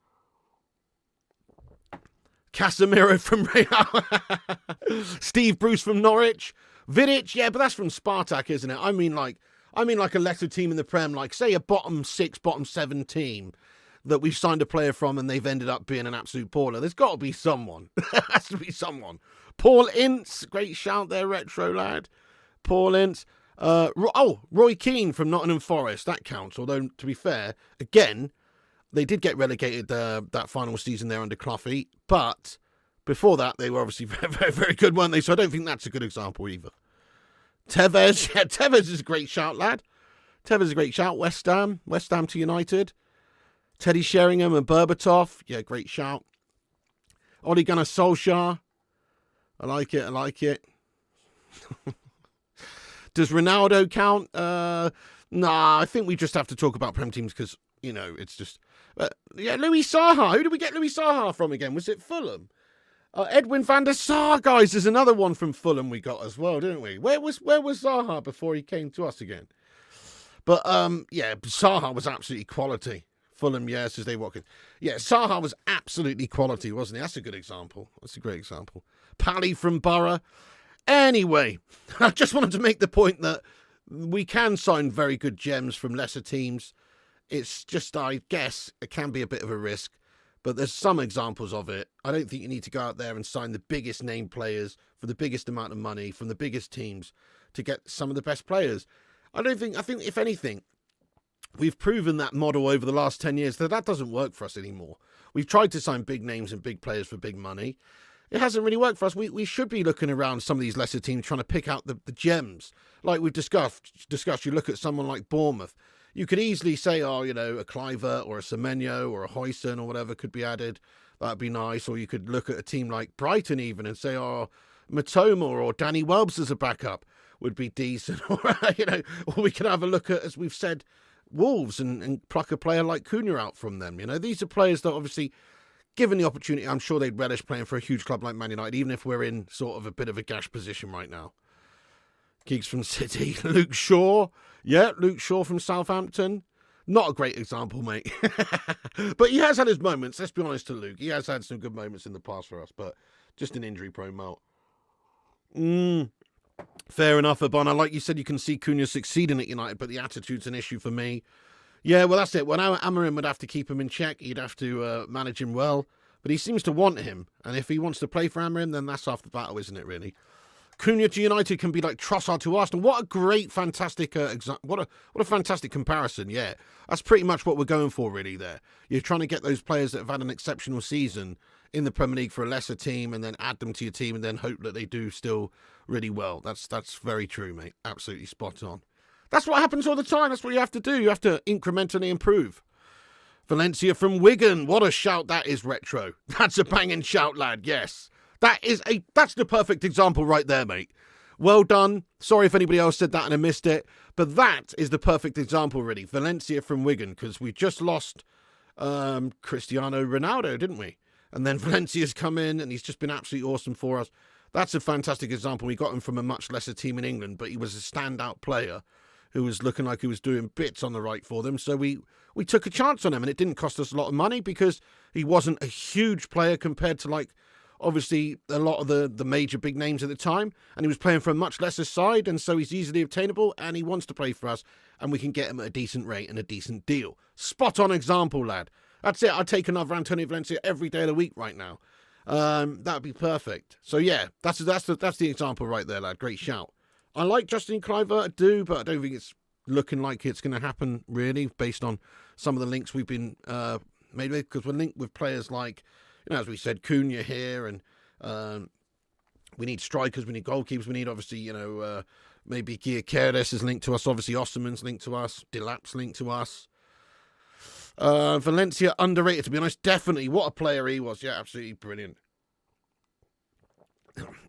Casemiro from Real. Steve Bruce from Norwich. Vidic, yeah, but that's from Spartak, isn't it? I mean like a lesser team in the Prem, like, say, a bottom 6, bottom 7 team that we've signed a player from and they've ended up being an absolute baller. There's got to be someone. There has to be someone. Paul Ince, great shout there, retro lad. Paul Ince. Roy Keane from Nottingham Forest, that counts. Although, to be fair, again, they did get relegated that final season there under Cloughy, but before that, they were obviously very, very, very good, weren't they? So I don't think that's a good example either. Tevez, yeah, Tevez is a great shout, lad. Tevez is a great shout. West Ham to United. Teddy Sheringham and Berbatov, yeah, great shout. Ole Gunnar Solskjaer, I like it. Does Ronaldo count? Nah, I think we just have to talk about Prem teams because, it's just... Louis Saha. Who did we get Louis Saha from again? Was it Fulham? Edwin van der Sar, guys. There's another one from Fulham we got as well, didn't we? Where was Saha before he came to us again? But, Saha was absolutely quality. Fulham, yeah, says Dave Watkins. Yeah, Saha was absolutely quality, wasn't he? That's a good example. That's a great example. Pally from Borough. Anyway, I just wanted to make the point that we can sign very good gems from lesser teams. It's just, I guess, it can be a bit of a risk, but there's some examples of it. I don't think you need to go out there and sign the biggest name players for the biggest amount of money from the biggest teams to get some of the best players. I think, if anything, we've proven that model over the last 10 years that doesn't work for us anymore. We've tried to sign big names and big players for big money. It hasn't really worked for us. We should be looking around some of these lesser teams trying to pick out the gems. Like we've discussed, you look at someone like Bournemouth. You could easily say, a Cliver or a Semenyo or a Hoyson or whatever could be added. That'd be nice. Or you could look at a team like Brighton even and say, Matoma or Danny Welbs as a backup would be decent. Or we could have a look at, as we've said, Wolves and pluck a player like Cunha out from them. These are players that obviously... Given the opportunity, I'm sure they'd relish playing for a huge club like Man United, even if we're in sort of a bit of a gash position right now. Geeks from City. Luke Shaw. Yeah, Luke Shaw from Southampton. Not a great example, mate. But he has had his moments. Let's be honest to Luke. He has had some good moments in the past for us, but just an injury-prone melt. Fair enough, Abana. Like you said, you can see Cunha succeeding at United, but the attitude's an issue for me. Yeah, well, that's it. Well, Amorim would have to keep him in check. He'd have to manage him well. But he seems to want him. And if he wants to play for Amorim, then that's half the battle, isn't it, really? Cunha to United can be like Trossard to Arsenal. What a great, fantastic, what a fantastic comparison. Yeah, that's pretty much what we're going for, really. There, you're trying to get those players that have had an exceptional season in the Premier League for a lesser team, and then add them to your team, and then hope that they do still really well. That's very true, mate. Absolutely spot on. That's what happens all the time. That's what you have to do. You have to incrementally improve. Valencia from Wigan. What a shout that is, Retro. That's a banging shout, lad. Yes. That's the perfect example right there, mate. Well done. Sorry if anybody else said that and I missed it. But that is the perfect example, really. Valencia from Wigan, because we just lost Cristiano Ronaldo, didn't we? And then Valencia's come in and he's just been absolutely awesome for us. That's a fantastic example. We got him from a much lesser team in England, but he was a standout player who was looking like he was doing bits on the right for them. So we took a chance on him, and it didn't cost us a lot of money because he wasn't a huge player compared to, like, obviously a lot of the major big names at the time, and he was playing for a much lesser side, and so he's easily obtainable, and he wants to play for us, and we can get him at a decent rate and a decent deal. Spot on example, lad. That's it. I'd take another Antonio Valencia every day of the week right now. That'd be perfect. So yeah, that's the example right there, lad. Great shout. I like Justin Kluivert, I do, but I don't think it's looking like it's going to happen really, based on some of the links we've been made with, because we're linked with players like, as we said, Cunha here, and we need strikers, we need goalkeepers, we need, obviously, maybe Gyökeres is linked to us, obviously Osimhen's linked to us, Delap's linked to us. Valencia underrated, to be honest, definitely. What a player he was. Yeah, absolutely brilliant.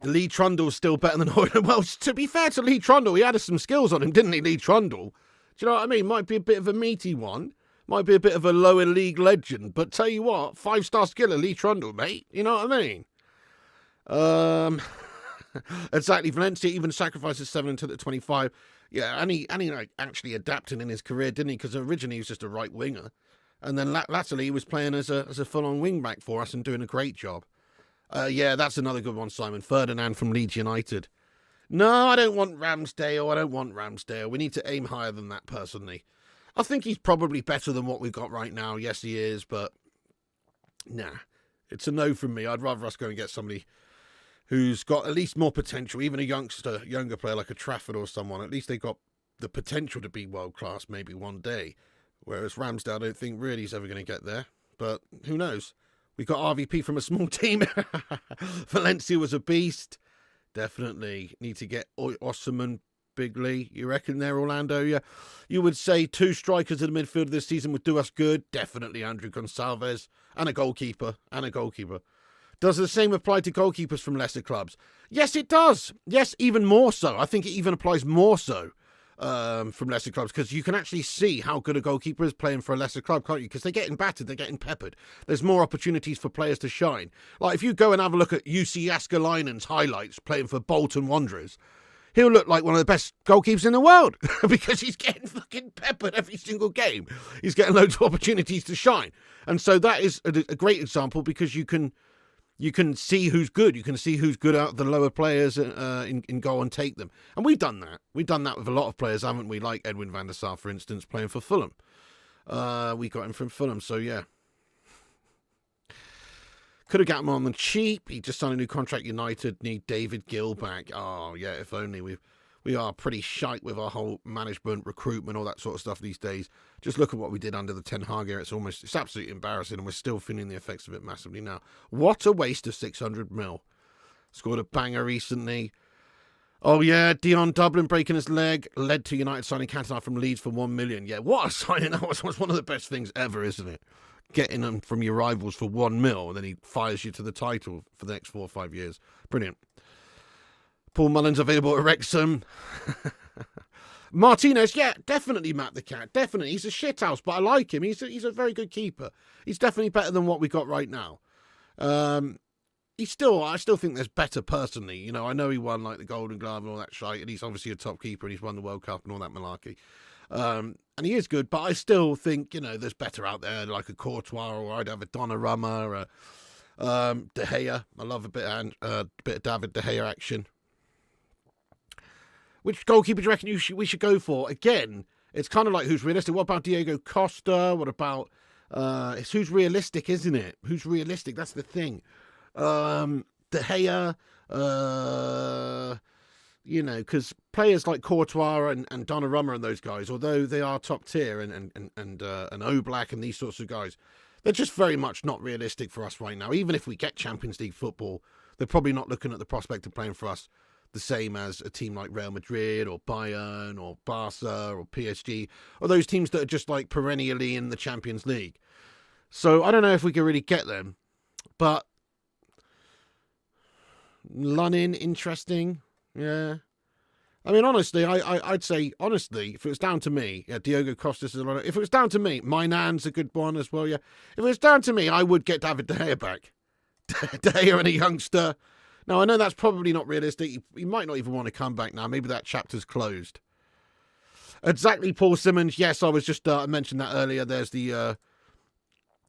Lee Trundle's still better than Hoyland. Well, to be fair to Lee Trundle, he had some skills on him, didn't he, Lee Trundle? Do you know what I mean? Might be a bit of a meaty one. Might be a bit of a lower league legend. But tell you what, 5-star skiller, Lee Trundle, mate. You know what I mean? Exactly. Valencia even sacrifices 7 until the 25. Yeah, and he like, actually adapted in his career, didn't he? Because originally he was just a right winger. And then latterly he was playing as a full-on wing-back for us and doing a great job. Yeah, that's another good one, Simon. Ferdinand from Leeds United. No, I don't want Ramsdale. We need to aim higher than that, personally. I think he's probably better than what we've got right now. Yes, he is, but nah. It's a no from me. I'd rather us go and get somebody who's got at least more potential, even a younger player like a Trafford or someone. At least they got the potential to be world-class maybe one day. Whereas Ramsdale, I don't think really is ever going to get there. But who knows? We got RVP from a small team. Valencia was a beast. Definitely need to get Osimhen, Bigley. You reckon there, Orlando? Yeah. You would say 2 strikers in the midfield this season would do us good. Definitely Andrew Gonçalves. And a goalkeeper. Does the same apply to goalkeepers from lesser clubs? Yes, it does. Yes, even more so. I think it even applies more so from lesser clubs, because you can actually see how good a goalkeeper is playing for a lesser club, can't you? Because they're getting battered, they're getting peppered. There's more opportunities for players to shine. Like if you go and have a look at UC Jaskalainen's highlights playing for Bolton Wanderers, he'll look like one of the best goalkeepers in the world because he's getting fucking peppered every single game. He's getting loads of opportunities to shine. And so that is a great example, because you can see who's good. You can see who's good out of the lower players in goal and take them. And we've done that. We've done that with a lot of players, haven't we? Like Edwin van der Sar, for instance, playing for Fulham. We got him from Fulham, so yeah. Could have got him on the cheap. He just signed a new contract. United need David Gill back. Oh, yeah, if only. We are pretty shite with our whole management, recruitment, all that sort of stuff these days. Just look at what we did under the Ten Hag era. It's absolutely embarrassing, and we're still feeling the effects of it massively now. What a waste of 600 mil. Scored a banger recently. Oh, yeah, Dion Dublin breaking his leg led to United signing Cantona from Leeds for 1 million. Yeah, what a signing. That was one of the best things ever, isn't it? Getting them from your rivals for 1 mil, and then he fires you to the title for the next 4 or 5 years. Brilliant. Paul Mullins available at Wrexham. Martinez, yeah, definitely Matt the Cat. Definitely. He's a shithouse, but I like him. He's a very good keeper. He's definitely better than what we got right now. I still think there's better personally. I know he won like the Golden Glove and all that shite, and he's obviously a top keeper and he's won the World Cup and all that malarkey. And he is good, but I still think, there's better out there, like a Courtois, or I'd have a Donnarumma, or a De Gea. I love a bit of David De Gea action. Which goalkeeper do you reckon we should go for? Again, it's kind of like who's realistic. What about Diego Costa? What about It's who's realistic, isn't it? Who's realistic? That's the thing. De Gea, because players like Courtois and Donnarumma and those guys, although they are top tier, and Oblak and these sorts of guys, they're just very much not realistic for us right now. Even if we get Champions League football, they're probably not looking at the prospect of playing for us the same as a team like Real Madrid or Bayern or Barca or PSG, or those teams that are just like perennially in the Champions League. So I don't know if we can really get them, but Lunin, interesting. Yeah. I mean, honestly, I'd say, honestly, if it was down to me, Diogo Costas is a lot. If it was down to me, my Nan's a good one as well, yeah. If it was down to me, I would get David De Gea back. De Gea and a youngster. Now, I know that's probably not realistic. He might not even want to come back now. Maybe that chapter's closed. Exactly, Paul Simmons. Yes, I was just, I mentioned that earlier. There's the,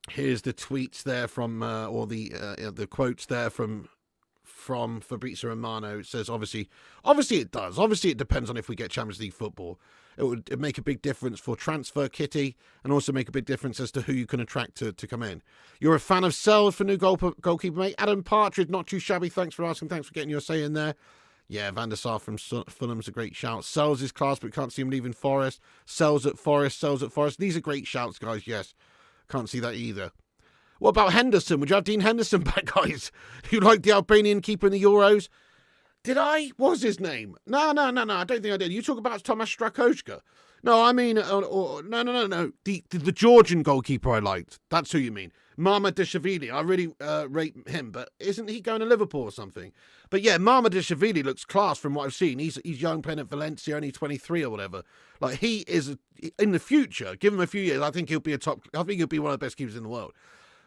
here's the tweets there from, or the quotes there from Fabrizio Romano. It says, obviously it does. Obviously it depends on if we get Champions League football. It'd make a big difference for transfer kitty, and also make a big difference as to who you can attract to come in. You're a fan of Sells for new goalkeeper, mate. Adam Partridge, not too shabby. Thanks for asking. Thanks for getting your say in there. Yeah, Van der Sar from Fulham's a great shout. Sells is class, but can't see him leaving Forest. Sells at Forest. These are great shouts, guys, yes. Can't see that either. What about Henderson? Would you have Dean Henderson back, guys? You like the Albanian keeper in the Euros? Did I? What was his name? No. I don't think I did. You talk about Tomas Strakoska. No, I mean, no. The Georgian goalkeeper I liked. That's who you mean. Mamadashvili. I really rate him, but isn't he going to Liverpool or something? But yeah, Mamadashvili looks class from what I've seen. He's young, playing at Valencia, only 23 or whatever. Like, he is, in the future, give him a few years, I think he'll be one of the best keepers in the world.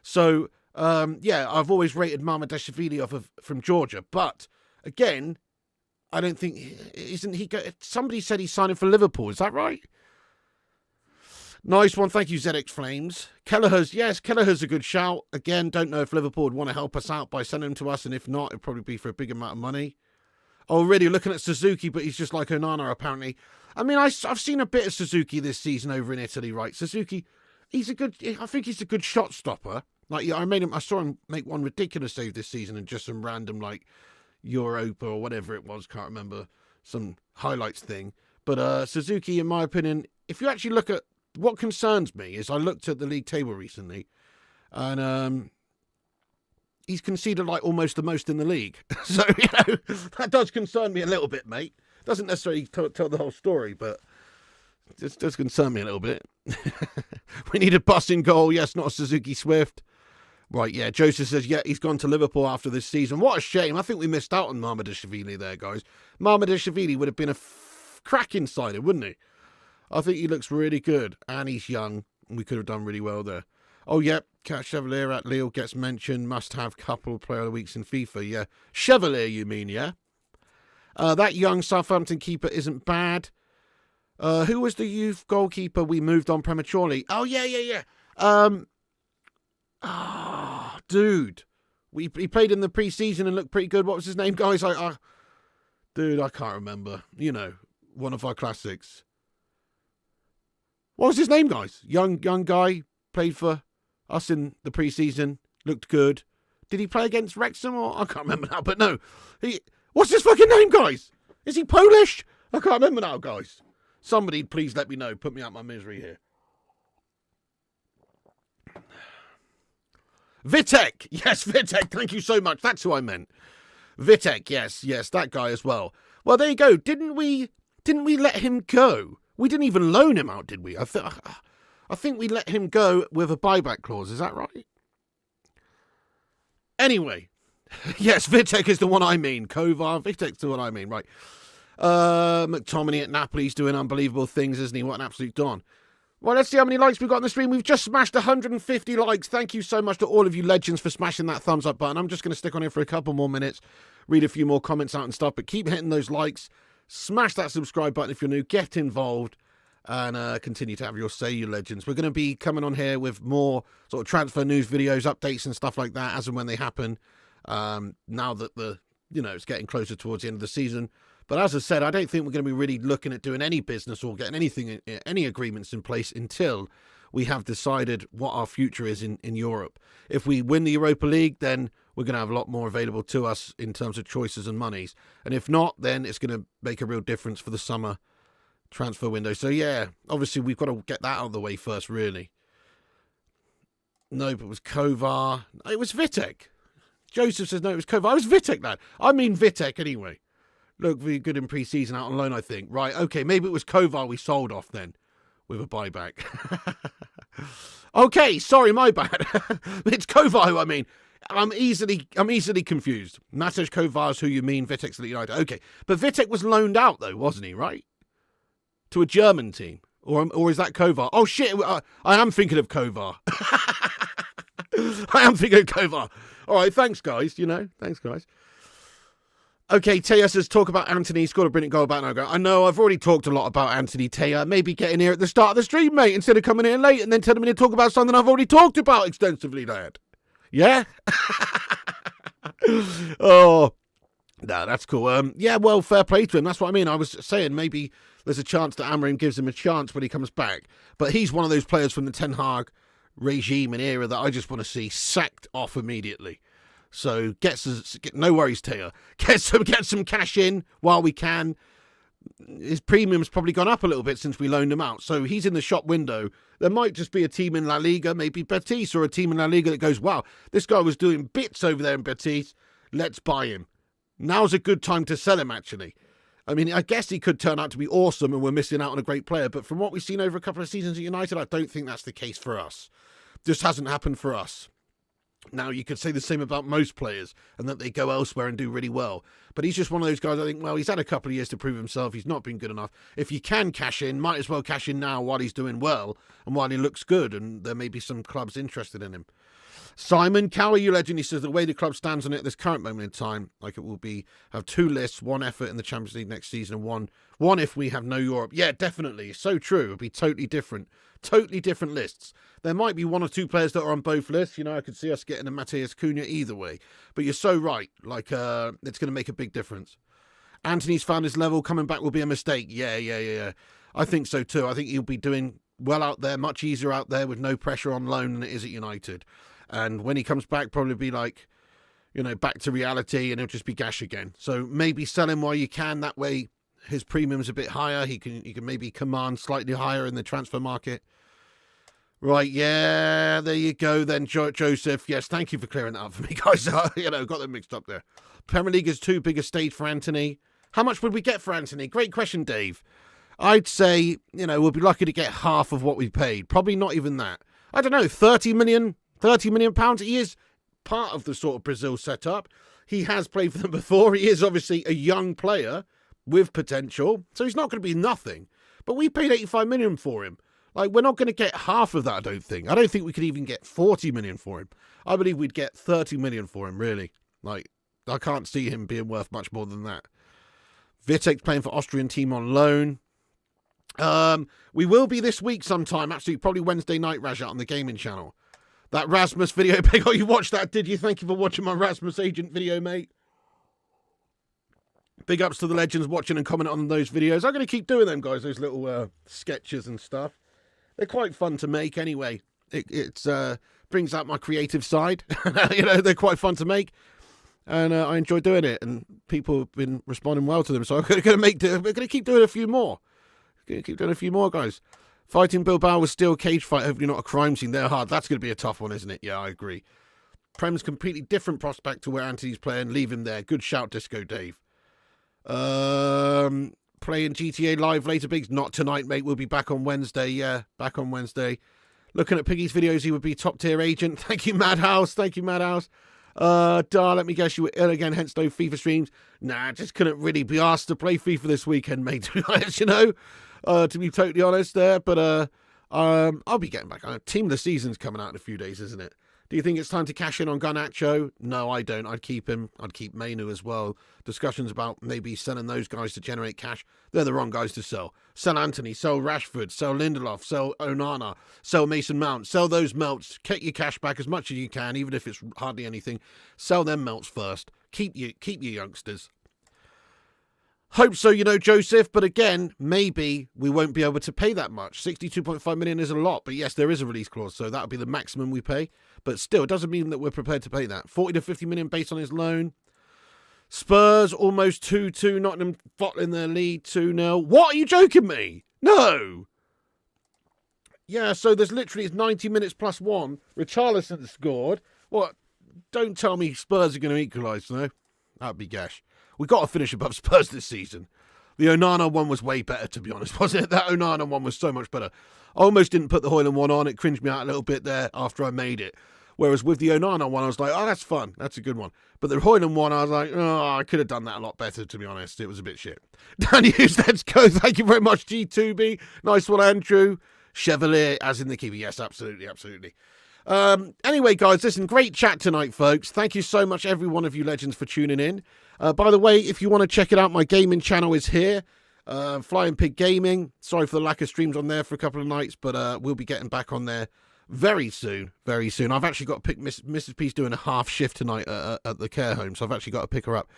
So, I've always rated Mamadashvili from Georgia, but again, I don't think, somebody said he's signing for Liverpool, is that right? Nice one, thank you ZX Flames. Kelleher's a good shout. Again, don't know if Liverpool would want to help us out by sending him to us, and if not, it'd probably be for a big amount of money. Oh, really, looking at Suzuki, but he's just like Onana, apparently. I mean, I've seen a bit of Suzuki this season over in Italy, right? Suzuki, I think he's a good shot stopper. Like, yeah, I saw him make one ridiculous save this season and just some random, like, Europa or whatever it was, can't remember, some highlights thing. But Suzuki, in my opinion, if you actually look at, what concerns me is I looked at the league table recently, and he's conceded, like, almost the most in the league. So, that does concern me a little bit, mate. Doesn't necessarily tell the whole story, but it does concern me a little bit. We need a bus in goal. Yes, not a Suzuki Swift. Right, yeah. Joseph says, yeah, he's gone to Liverpool after this season. What a shame. I think we missed out on Mamadashvili there, guys. Mamadashvili would have been a cracking signing, wouldn't he? I think he looks really good. And he's young. We could have done really well there. Oh, yeah. Cat Chevalier at Lille gets mentioned. Must have couple player of the weeks in FIFA. Yeah. Chevalier, you mean, yeah? That young Southampton keeper isn't bad. Who was the youth goalkeeper we moved on prematurely? Oh, yeah. Dude. He played in the pre-season and looked pretty good. What was his name, guys? Dude, I can't remember. You know, one of our classics. What was his name, guys? Young guy, played for us in the pre-season, looked good. Did he play against Wrexham? Or I can't remember now, but no. What's his fucking name, guys? Is he Polish? I can't remember now, guys. Somebody please let me know. Put me out my misery here. Vitek. Yes, Vitek. Thank you so much. That's who I meant. Vitek. Yes, that guy as well. Well, there you go. Didn't we let him go? We didn't even loan him out, did we? I think we let him go with a buyback clause. Is that right? Anyway. Yes, Vitek is the one I mean. Kovar. Vitek's the one I mean. Right. McTominay at Napoli's doing unbelievable things, isn't he? What an absolute don. Well, let's see how many likes we've got on the stream. We've just smashed 150 likes. Thank you so much to all of you legends for smashing that thumbs up button. I'm just going to stick on here for a couple more minutes, read a few more comments out and stuff, but keep hitting those likes. Smash that subscribe button if you're new. Get involved and continue to have your say, you legends. We're going to be coming on here with more sort of transfer news videos, updates and stuff like that as and when they happen. Now that it's getting closer towards the end of the season. But as I said, I don't think we're going to be really looking at doing any business or getting any agreements in place until we have decided what our future is in Europe. If we win the Europa League, then we're going to have a lot more available to us in terms of choices and monies. And if not, then it's going to make a real difference for the summer transfer window. So, yeah, obviously we've got to get that out of the way first, really. No, but it was Kovar. It was Vitek. Joseph says no, it was Kovar. It was Vitek, lad. I mean Vitek, anyway. Looked really good in pre-season out on loan, I think. Right, okay, maybe it was Kovar we sold off then with a buyback. Okay, sorry, my bad. It's Kovar who I mean. I'm easily confused. Matheus Kovar is who you mean, Vitek's at United. Okay, but Vitek was loaned out though, wasn't he, right? To a German team. Or is that Kovar? Oh shit, I am thinking of Kovar. I am thinking of Kovar. Alright, thanks guys, Thanks guys. Okay, Taya says, talk about Anthony. He scored a brilliant goal about an hour ago. I know, I've already talked a lot about Anthony, Taya. Maybe get in here at the start of the stream, mate, instead of coming in late and then telling me to talk about something I've already talked about extensively, lad. Yeah? Oh, no, that's cool. Yeah, well, fair play to him. That's what I mean. I was saying maybe there's a chance that Amorim gives him a chance when he comes back. But he's one of those players from the Ten Hag regime and era that I just want to see sacked off immediately. So no worries, Taya. Get some cash in while we can. His premium's probably gone up a little bit since we loaned him out. So he's in the shop window. There might just be a team in La Liga, maybe Betis, or a team in La Liga that goes, wow, this guy was doing bits over there in Betis. Let's buy him. Now's a good time to sell him, actually. I mean, I guess he could turn out to be awesome and we're missing out on a great player. But from what we've seen over a couple of seasons at United, I don't think that's the case for us. Just hasn't happened for us. Now, you could say the same about most players and that they go elsewhere and do really well. But he's just one of those guys, I think, well, he's had a couple of years to prove himself. He's not been good enough. If you can cash in, might as well cash in now while he's doing well and while he looks good. And there may be some clubs interested in him. Simon Cowie, you legend, he says the way the club stands on it at this current moment in time, like it will be, have two lists, one effort in the Champions League next season and one if we have no Europe. Yeah, definitely. So true. It'll be totally different lists. There might be one or two players that are on both lists. I could see us getting a Matheus Cunha either way. But you're so right. Like, it's going to make a big difference. Anthony's found his level. Coming back will be a mistake. Yeah. I think so too. I think he'll be doing well out there, much easier out there with no pressure on loan than it is at United. And when he comes back, probably be like, back to reality and he'll just be gash again. So maybe sell him while you can. That way his premium's a bit higher. He can maybe command slightly higher in the transfer market. Right, yeah, there you go then, Joseph. Yes, thank you for clearing that up for me, guys. Got them mixed up there. Premier League is too big a stage for Anthony. How much would we get for Anthony? Great question, Dave. I'd say, we'll be lucky to get half of what we paid. Probably not even that. I don't know, 30 million pounds. He is part of the sort of Brazil setup. He has played for them before. He is obviously a young player with potential. So he's not going to be nothing. But we paid 85 million for him. Like, we're not going to get half of that, I don't think. I don't think we could even get 40 million for him. I believe we'd get 30 million for him, really. Like, I can't see him being worth much more than that. Vitek's playing for Austrian team on loan. We will be this week sometime. Actually, probably Wednesday night, Rajat, on the gaming channel. That Rasmus video, oh, you watched that, did you? Thank you for watching my Rasmus agent video, mate. Big ups to the legends watching and commenting on those videos. I'm going to keep doing them, guys, those little sketches and stuff. They're quite fun to make anyway. It brings out my creative side. They're quite fun to make. And I enjoy doing it. And people have been responding well to them. So we're going to keep doing a few more. Guys. Fighting Bilbao with steel cage fight. Hopefully not a crime scene. They're hard. That's going to be a tough one, isn't it? Yeah, I agree. Prem's completely different prospect to where Anthony's playing. Leave him there. Good shout, Disco Dave. Playing GTA Live later, Biggs. Not tonight, mate. We'll be back on Wednesday. Yeah, back on Wednesday. Looking at Piggy's videos, he would be top tier agent. Thank you, Madhouse. Let me guess, you were ill again, hence no FIFA streams. Nah, just couldn't really be asked to play FIFA this weekend, mate, to be honest, to be totally honest there. But I'll be getting back. Team of the season's coming out in a few days, isn't it? Do you think it's time to cash in on Garnacho? No, I don't. I'd keep him. I'd keep Mainu as well. Discussions about maybe selling those guys to generate cash. They're the wrong guys to sell. Sell Anthony, sell Rashford, sell Lindelof, sell Onana, sell Mason Mount. Sell those melts. Get your cash back as much as you can, even if it's hardly anything. Sell them melts first. Keep your youngsters. Hope so, Joseph. But again, maybe we won't be able to pay that much. 62.5 million is a lot. But yes, there is a release clause. So that'll be the maximum we pay. But still, it doesn't mean that we're prepared to pay that. 40 to 50 million based on his loan. Spurs almost 2-2. Nottingham bottling their lead 2-0. What? Are you joking me? No. Yeah, so there's literally 90 minutes plus one. Richarlison scored. What? Don't tell me Spurs are going to equalise, no? That'd be gash. We've got to finish above Spurs this season. The Onana one was way better, to be honest, wasn't it? That Onana one was so much better. I almost didn't put the Højlund one on. It cringed me out a little bit there after I made it. Whereas with the Onana one, I was like, oh, that's fun. That's a good one. But the Højlund one, I was like, oh, I could have done that a lot better, to be honest. It was a bit shit. Dan Hughes, let's go. Thank you very much, G2B. Nice one, Andrew. Chevalier, as in the keeper. Yes, absolutely, absolutely. Anyway, guys, listen, great chat tonight, folks. Thank you so much, every one of you legends, for tuning in. By the way, if you want to check it out, my gaming channel is here. Flying Pig Gaming. Sorry for the lack of streams on there for a couple of nights, but we'll be getting back on there very soon, very soon. I've actually got to pick Mrs. P's doing a half shift tonight at the care home, so I've actually got to pick her up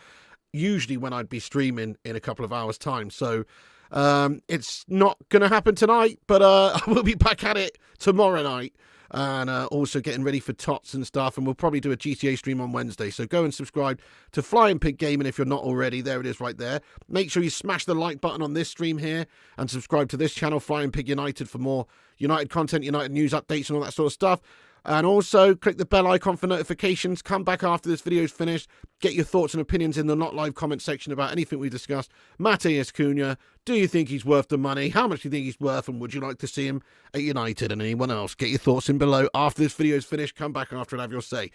usually when I'd be streaming in a couple of hours' time. So it's not going to happen tonight, but I will be back at it tomorrow night. And also getting ready for TOTS and stuff. And we'll probably do a GTA stream on Wednesday. So go and subscribe to Flying Pig Gaming if you're not already. There it is right there. Make sure you smash the like button on this stream here. And subscribe to this channel, Flying Pig United, for more United content, United news updates and all that sort of stuff. And also click the bell icon for notifications. Come back after this video is finished. Get your thoughts and opinions in the not live comment section about anything we discussed. Matheus Cunha, do you think he's worth the money? How much do you think he's worth? And would you like to see him at United? And anyone else? Get your thoughts in below. After this video is finished, come back after and have your say.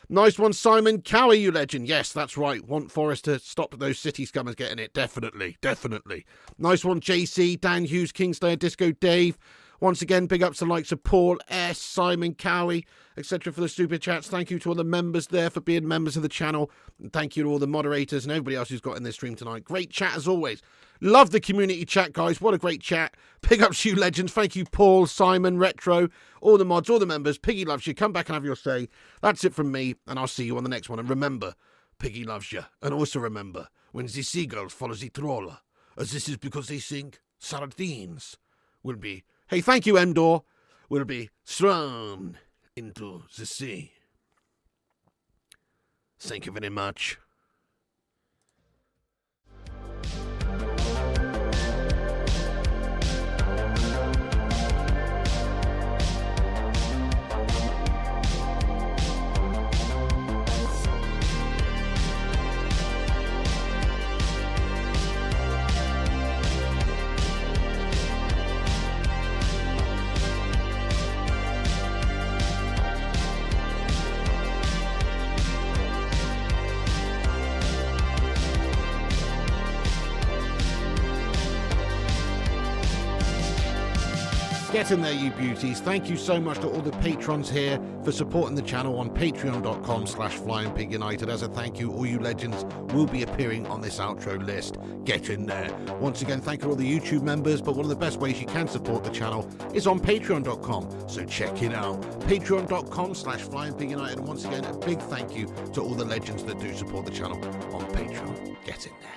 Nice one, Simon Cowie, you legend. Yes, that's right. Want Forest to stop those City scummers getting it. Definitely, definitely. Nice one, JC, Dan Hughes, Kingslayer, Disco Dave. Once again, big ups to the likes of Paul S., Simon Cowie, etc. for the super chats. Thank you to all the members there for being members of the channel. And thank you to all the moderators and everybody else who's got in this stream tonight. Great chat as always. Love the community chat, guys. What a great chat. Big ups to you legends. Thank you, Paul, Simon, Retro, all the mods, all the members. Piggy loves you. Come back and have your say. That's it from me, and I'll see you on the next one. And remember, Piggy loves you. And also remember, when the seagulls follow the trawler, as this is because they think sardines will be... Hey, thank you, Endor. Will be thrown into the sea. Thank you very much. Get in there, you beauties. Thank you so much to all the patrons here for supporting the channel on patreon.com/FlyingPigUnited. As a thank you, all you legends will be appearing on this outro list. Get in there. Once again, thank you to all the YouTube members, but one of the best ways you can support the channel is on patreon.com. So check it out. Patreon.com/FlyingPigUnited. And once again, a big thank you to all the legends that do support the channel on Patreon. Get in there.